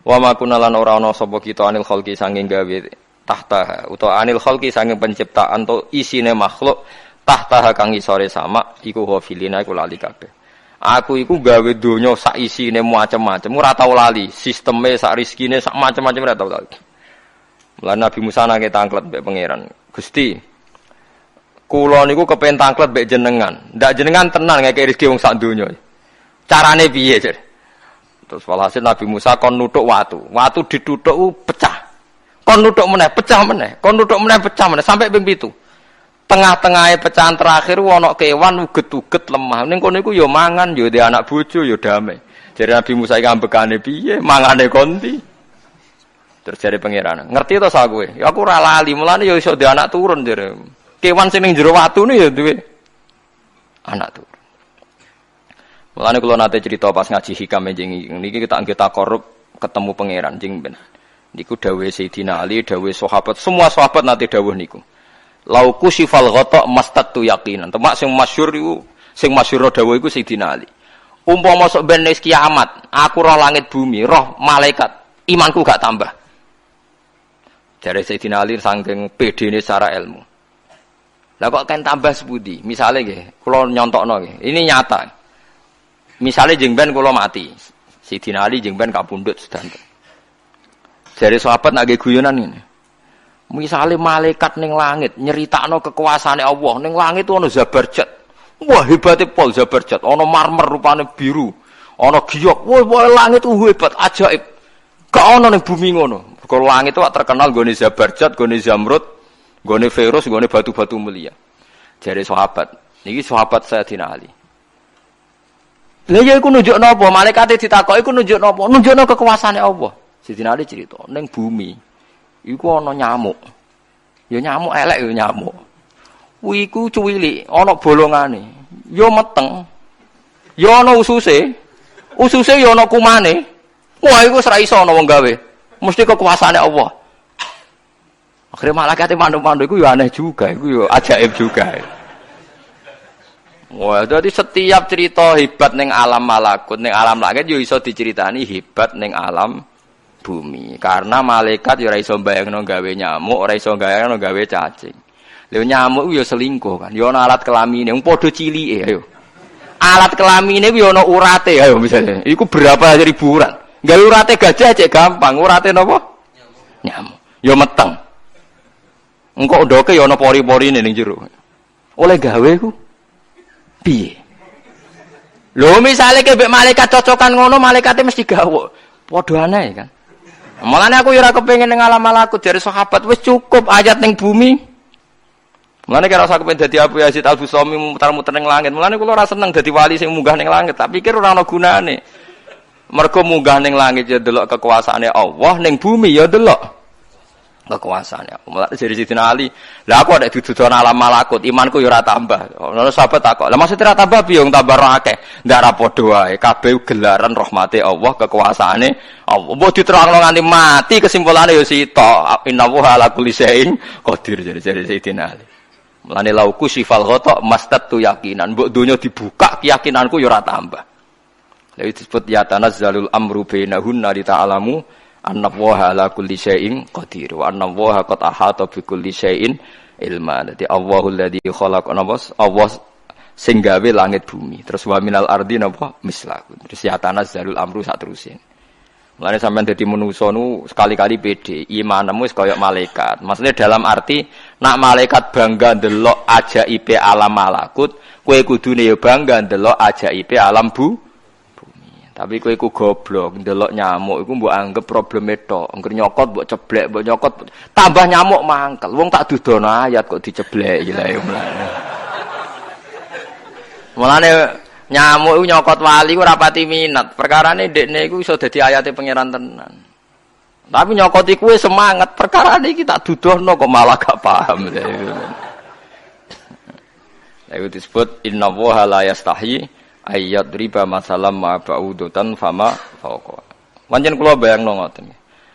Wa ma kunalan ora ana sapa kita anil khalqi sanging gawe tahta utawa anil khalqi sanging penciptaan to isine makhluk tahta kang isore sama iku ghafilina iku lali kabeh. Aku iku gawe donya sak isine macam-macam ora tau lali, sisteme sak rezekine sak macam-macam ora tau lali. Lan Nabi Musa nang tangklet mbek pangeran. Gusti, kula niku kepen tangklet mbek jenengan. Ndak jenengan tenan ngeke rezeki wong sak donya. Carane piye, Jar? Terus walhasil Nabi Musa kon nuthuk watu. Watu dituthuk pecah. Kon nuthuk meneh, pecah meneh. Kon nuthuk meneh, pecah meneh sampai ping 7. Tengah-tengahe pecahan terakhir ana kewan uget-uget lemah. Ning kono iku ya mangan, ya ndek anak bojo, ya damai. Jare Nabi Musa iki ambekane piye? Mangane konti. Terus jare pangeran, ngerti to sak kowe? Ya aku ora lali, mulane ya iso ndek anak turun jare. Kewan sing ning jero watune ya duwe anak turun. Mulane kula nate cerita pas ngaji hikam jeneng niki kita korup ketemu pangeran jeng ben. Niku dawuh Sayyidina Ali, dawuh sahabat, semua sahabat nate dawuh niku. Lauku sifal ghata mastatu yaqinan. Temak sing masyhur iku, sing masyhur dawuh iku Sayyidina Ali. Umpama sok ben wis kiamat, aku roh langit bumi, roh malaikat, imanku gak tambah. Jare Sayyidina Ali saking pedene secara ilmu. Lah kok kan tambah sepundi? Misale nggih, kula nyontokno nggih. Ini nyata. Misalnya jengben kula mati, Sayyidina Ali jengben kapundhut sedanten. Jare sahabat nak guyonan ngene. Misale malaikat ning langit nyeritakno kekuasaane Allah, ning langit ana Zabarjat. Wah, hebate pol Zabarjat, ana marmer rupane biru, ana giyok. Wah, langit hebat, ajaib. Gak ana ning bumi ngono. Kalau langit itu terkenal gone Zabarjat, gone Zamrud, gone Firus, gone batu-batu mulia. Jare sahabat, niki sahabat Sayyidina Ali. Lha ya iku nunjukno apa? Malaikate ditakoki iku nunjukno apa? Nunjukno kekuasaane Allah. Sayyidina Ali cerita, ning bumi iku ana nyamuk. Ya nyamuk elek ya nyamuk. Kuwi iku cuwilik, ana bolongane. Ya meteng. Ya ana ususe. Ususe ya ana kumane. Wah iku wis ra iso ana wong gawe. Mesti kekuasaane Allah. Akhire malaikate mandu-mandu iku ya aneh juga, iku ya ajaib juga. Wah, jadi setiap cerita hebat ning alam malakut, ning alam langit yo iso diceritani hebat ning alam bumi. Karena malaikat yo ora iso mbayangno gawe nyamuk, ora iso mbayangno gawe cacing. Lha nyamuk yo selingkuh kan. Yo ana alat kelamine, wong padha cilike ayo. Alat kelamine yo ana urate ayo misalnya. Iku berapa ribuan. Gawe urate gajah cek gampang, urate napa? Nyamuk. Yo meteng. Engko ndoke yo ana pori-porine ning jero. Oleh gawe ku piye? Lho misale ke mbek malaikat cocokan ngono, malaikate mesti gawe. Padha aneh kan. Mulane aku ya ora kepengin ning alam malakut jare sahabat wis cukup ayat ning bumi. Mulane kira usah kepengin dadi Abu Yazid Al-Bustami muter-muter ning langit. Mulane kula ora seneng dadi wali sing munggah ning langit, tak pikir ora ana gunane. Mergo munggah ning langit ya delok kekuasaane Allah, ning bumi ya delok kekuasaannya. Mulane dari Sayyidina Ali, lah aku ada dududan alam malakut, imanku yo ora tambah. Ono sahabat takok, "Lah maksud ora tambah piye wong tambah ora akeh?" Ndak ra padha wae, kabeh gelaran rahmate Allah, kekuasaane Allah. Mbok diterangno nganti mati kesimpulane yo sitok, innallaha ala kulli syai'in qadir dari Sayyidina Ali. Mulane lauku sifal ghata mastatu yakinan, mbok donya dibuka keyakinanku yo ora tambah. Lha disebut ya tanazzalul amru bainahunna li ta'lamu annallaha ala kulli syai'in qadir wa annallaha qad ahata bi kulli syai'in ilma. Dadi Allahul ladzi khalaqana Allah sing gawe langit bumi. Terus wa minal ardi napa mislahu. Terus ya tanazzalul amru sak terusin. Mulane sampean dadi manusa nu sekali-kali pede, imanmu wis kaya malaikat. Maksudnya dalam arti nak malaikat bangga ndelok ajaibe alam malakut, kowe kudune ya bangga ndelok ajaibe alam Tapi kowe iku goblok, ndelok nyamuk iku mbok anggap probleme tok. Engger nyokot mbok ceblek, mbok nyokot tambah nyamuk mangkel. Wong tak dudono ayat kok dicebleki lha mulane. Mulane nyamuk iku nyokot wali ora pati minat. Perkarane ndekne iku iso dadi ayate pangeran tenan. Tapi nyokot iku semangat, perkarane iki tak dudono kok malah gak paham. Lha iku disebut innallaha la yastahi ayat riba masalam ma ba'udutan fama fauqa. Pancen kula bayangno ngoten.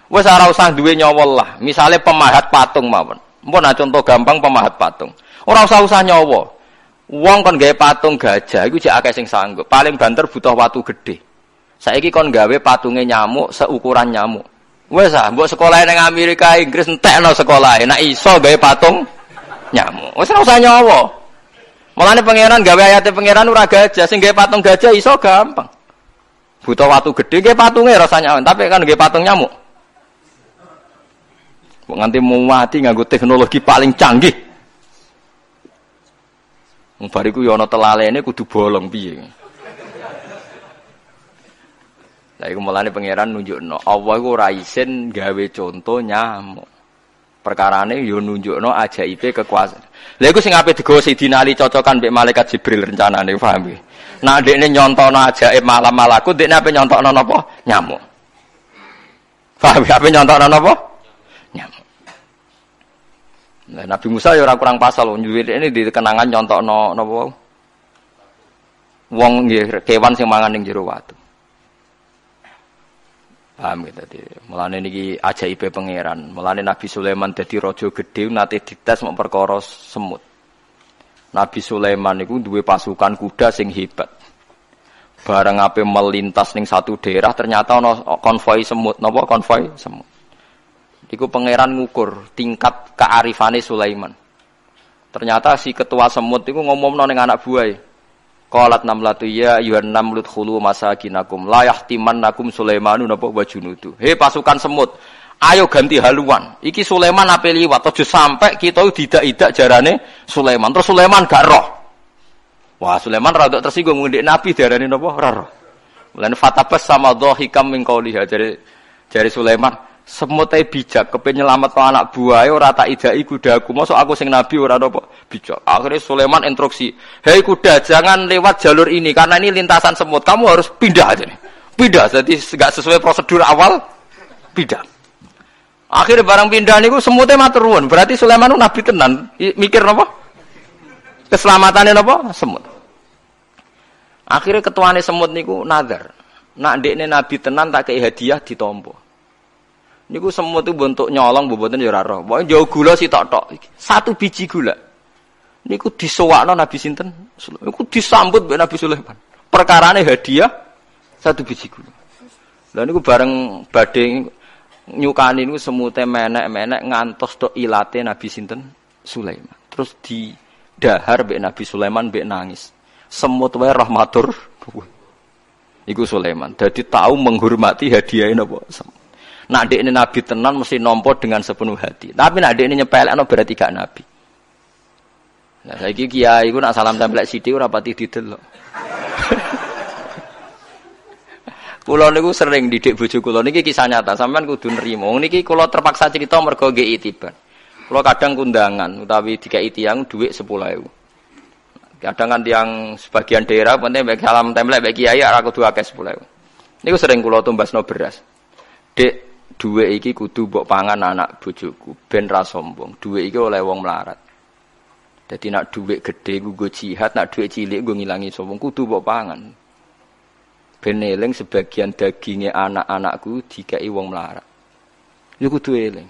Wis ora usah duwe nyawa lah. Misale pemahat patung mawon. Mpun contoh gampang pemahat patung. Ora usah nyawa. Wong kon gawe patung gajah iku jek akeh sing sanggup. Paling banter butuh watu gedhe. Saiki kon gawe patunge nyamuk seukuran nyamuk. Wes ah, mbok sekolah ning Amerika Inggris entekno sekolah. Nek iso gawe patung nyamuk. Wes ora usah nyawa. Mulane pangeran gawe ayate pangeran ora gajah, sing gawe patung gajah iso gampang. Butuh watu gede gawe patunge rasanya, tapi kan gawe patung nyamuk. Kok nganti mau mati nganggo teknologi paling canggih. Wong bariku ya ana telalene kudu bolong piye. Lah iku mulane pangeran nunjukno Allah iku ora isin gawe conto nyamuk. Perkarane yo nunjukno ajaibe kekuasaan. Lha iku sing ape digawa Sidina Ali cocokan mbek malaikat Jibril rencanane, paham nggih. Nah dekne nyontono ajaib malam malaku, dekne ape nyontokno napa? Nyamuk. Paham ya ape nyontokno napa? Nyamuk. Nah, Nabi Musa ya ora kurang pasal ini di kenangan nyontokno napa? Wong nggih kewan sing mangan ning jero watu. Paham gitu tadi. Mulane niki ajaibe pangeran. Mulane Nabi Sulaiman dadi raja gedhe nate dites mok perkara semut. Nabi Sulaiman niku duwe pasukan kuda sing hebat. Bareng ape melintas ning satu daerah ternyata ana konvoi semut. Napa konvoi semut? Iku pangeran ngukur tingkat kearifane Sulaiman. Ternyata si ketua semut iku ngomongno ning anak buahe. Qalat namlatu ya ayyuhan namlut khulu masakinakum la yahtimannakum Sulaimanu napa wa junudu. He pasukan semut, ayo ganti haluan. Iki Sulaiman ape liwat aja sampai kita didak-idak jarane Sulaiman. Terus Sulaiman gak roh. Wah, Sulaiman rada tersinggung ngendek Nabi diarani napa ora roh. Mulane fatabas sama dhahikam min qauliha jare Sulaiman, semut ae bijak kepen nyelametno anak buahe ora tak idaki kudaku. Mosok aku sing nabi ora napa bijak. Akhirnya Sulaiman instruksi, "Hei kuda, jangan lewat jalur ini karena ini lintasan semut. Kamu harus pindah aja nih." Pindah, jadi enggak sesuai prosedur awal, pindah. Akhirnya barang pindah niku semutnya matur nuwun. Berarti Sulaiman nabi tenan. Mikir napa? Keselamatan napa? Semut. Akhirnya ketuane semut niku nazar. Nak ndekne nabi tenan tak kei hadiah ditampa. Niku semut itu bentuk nyolong mboten ya ora roh. Pokoke jauh gula sitok-tok. Satu biji gula. Niku disowakno Nabi sinten? Niku disambut mbek Nabi Sulaiman. Perkarane hadiah satu biji gula. Lah niku bareng badhe nyukani niku semute menek-menek ngantos tok ilate Nabi sinten? Sulaiman. Terus didahar mbek Nabi Sulaiman mbek nangis. Semut wae rahmatur. Iku Sulaiman. Dadi tahu menghormati hadiah napa? Nak dekne nabi tenan mesti nampa dengan sepenuh hati. Tapi nak dekne nyepelekno berarti gak nabi. Nah saiki kiai iku nak salam tempel sithik ora pati didelok. Kula niku sering didik bojo kula niki kisah nyata, sampean kudu nrimo. Niki kula terpaksa cerita mergo nggih itibar. Kula kadang kundangan utawi dikai tiyang dhuwit 10.000. Kadang kan tiyang sebagian daerah penting mek salam tempel mek kiai ora kudu akeh 10.000. Niku sering kula tumbasno beras. Dek dhuwit iki kudu mbok pangan anak bojoku ben ra sombong. Dhuwit iki oleh wong melarat. Dadi nak dhuwit gedhe nggo jihad, nak dhuwit cilik nggo ngilangi sombong kudu mbok pangan. Ben eling sebagian daginge anak-anakku dikai wong melarat. Iku kudu eling.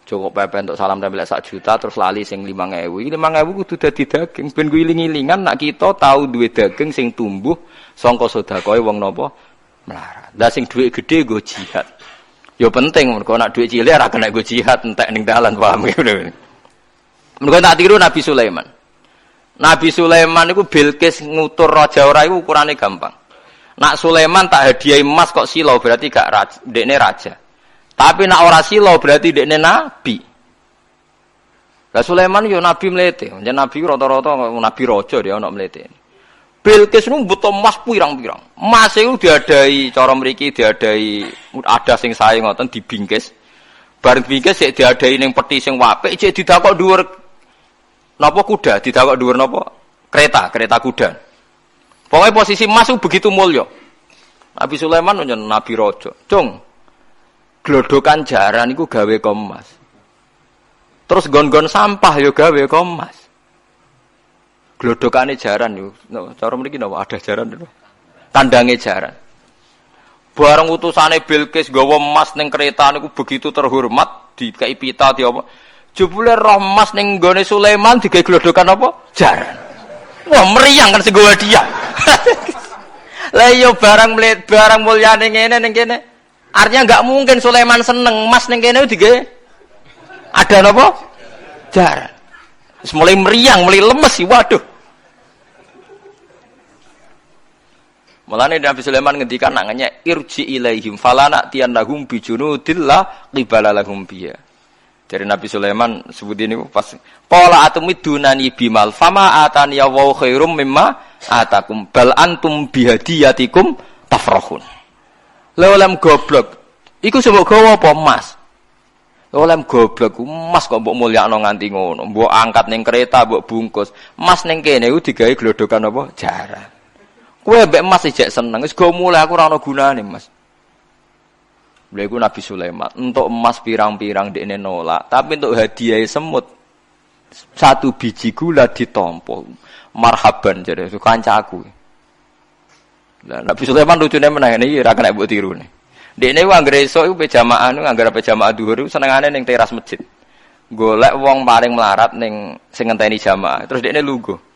Cukup pepe untuk salam tempel 1 juta terus lali sing 5.000. Iki 5.000 kudu dadi daging ben kuwi iling-ilingan nak kita tau duwe daging sing tumbuh saka sedekahe wong napa melarat. Lah sing dhuwit gedhe nggo jihad. Ya penting mergo nek dhuwit cilik ora kena nggo jihad entek ning dalan paham ngene. Mergo tak tiru Nabi Sulaiman. Nabi Sulaiman iku Bilqis ngutur raja ora iku ukurane gampang. Nak Sulaiman tak hadiahi emas kok sila berarti gak raja, dekne raja. Tapi nak ora sila berarti dekne nabi. Lah Sulaiman yo nabi mlete. Yen nabi rata-rata nabi raja dia ana mlete. Bilqis nu butuh emas pirang-pirang. Emas iku diadai cara mriki diadai ada sing sae ngoten dibingkis. Bareng bingkis sik diadai ning peti sing apik cek didakok dhuwur napa kuda, didakok dhuwur napa kereta kuda. Pokoke posisi emas itu begitu mulya. Nabi Sulaiman nyen nabi raja. Cung. Glodokan jaran iku gawe emas. Terus gon-gon sampah yo gawe emas. Glodokane jaran yo. Cara mriki napa ada jaran lho. Tandange jaran. Bareng utusane Bilqis nggawa emas ning kereta niku begitu terhormat, dikai pita di apa. Jebule roh emas ning nggone Sulaiman digawe glodokan apa? Jaran. Wah, meriang kan sing nggawa dia. Lah yo barang mulyane ngene ning kene. Artinya enggak mungkin Sulaiman seneng emas ning kene digawe ada napa? Jar. Wis mulai meriang, mulai lemes sih, waduh. Mulane Nabi Sulaiman ngendikan nangane irji ilaihim falana tiyannahum bijunudillah qibala lahum biya. Dari Nabi Sulaiman sebut ini pas qala atumidunani bimal fama atani ya wa khairum mimma atakum bal antum bihadiyatikum tafrahun. Lha goblok. Iku sebab gawa apa emas? Lha goblok emas kok mbok mulyakno nganti ngono. Mbok angkat ning kereta, mbok bungkus. Emas ning kene iku digawe glodokan apa? Jaran. Kowe mbek emas ijek seneng, wis go mulai aku ora ana gunane, Mas. Lha iku Nabi Sulaiman, entuk emas pirang-pirang dekne nolak, tapi untuk hadiah semut satu biji gula ditampa. Marhaban jare kancaku. Lah Nabi Sulaiman lucune meneh iki ora kena mbok tirune. Dekne ku anggere esuk iku pejamaah anggere pejamaah dhuwur senengane ning teras masjid. Golek wong paling melarat ning sing ngenteni jamaah, terus dekne lungguh.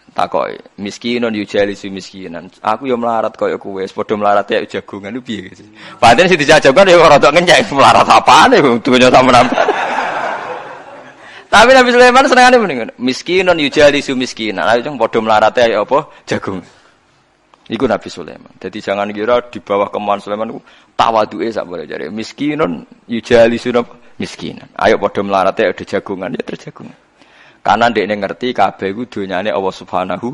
Takoki miskinun yujalisu miskinan. Aku yo melarat koyo kowe, padha melarat ya jagongan ku piye gitu. Padahal sing dijajakan yo rada ngenyek melarat apane dunya sampean. Tapi Nabi Sulaiman senengane mendingan miskinun yujalisu miskinan. Ayo padha melarat ya apa jagung. Iku Nabi Sulaiman. Jadi jangan kira di bawah kemauan Sulaiman ku tawaduke sak boleh jare miskinun yujalisu miskinan. Ayo padha melarat ya ada jagongan ya terjagungan. Karena ndekne ngerti kabeh iku donyane Allah Subhanahu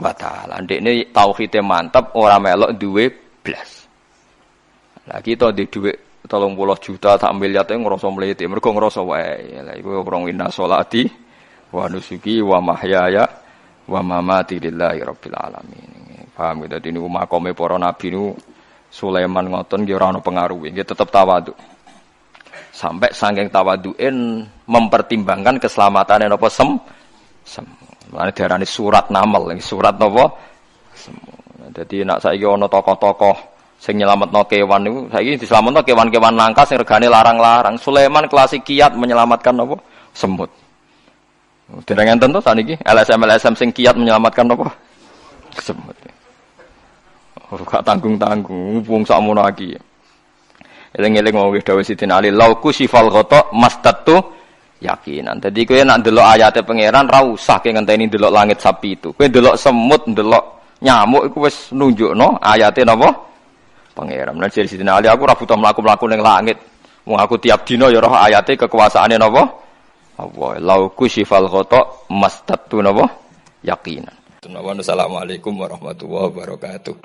wa taala. Ndekne tauhide mantep ora melok duwe blas. Lah kita di dhuwit 30 juta tak miliar e ngrasa mlete. Mergo ngrasa wae. Lah iku ora wina sholati wa nusuki wa mahyaya wa mamati lillahi rabbil alamin. Paham gitu niku makome para nabi niku Sulaiman ngoten nggih ora ana pengaruhe, nggih tetep tawadhu. Sampai saking tawaduin mempertimbangkan keselamatan napa sem. Mane diarani surat namel, surat napa? Dadi nek saiki ana tokoh-tokoh sing nyelametno kewan niku saiki diselametno kewan-kewan langka sing regane larang-larang. Sulaiman klasik kiat menyelamatkan napa? Semut. Dereng enten to saniki LSM sing kiat menyelamatkan napa? Semut. Ora gak tanggung-tanggung wong sakmono iki. Eling-eling wong wis dawuh Sidin Ali lauku sifal ghata mastatu yakinan. Dadi kowe nek ndelok ayate pangeran ra usah ke ngenteni ndelok langit sapi itu. Kowe ndelok semut, ndelok nyamuk iku wis nunjukno ayate napa? Pangeran. Lan jare Sidin Ali aku ora butuh mlaku-mlaku ning langit. Wong aku tiap dina ya roh ayate kekuasaane napa? Allah. Lauku sifal ghata mastatu napa? Yakinan. Assalamualaikum warahmatullahi wabarakatuh.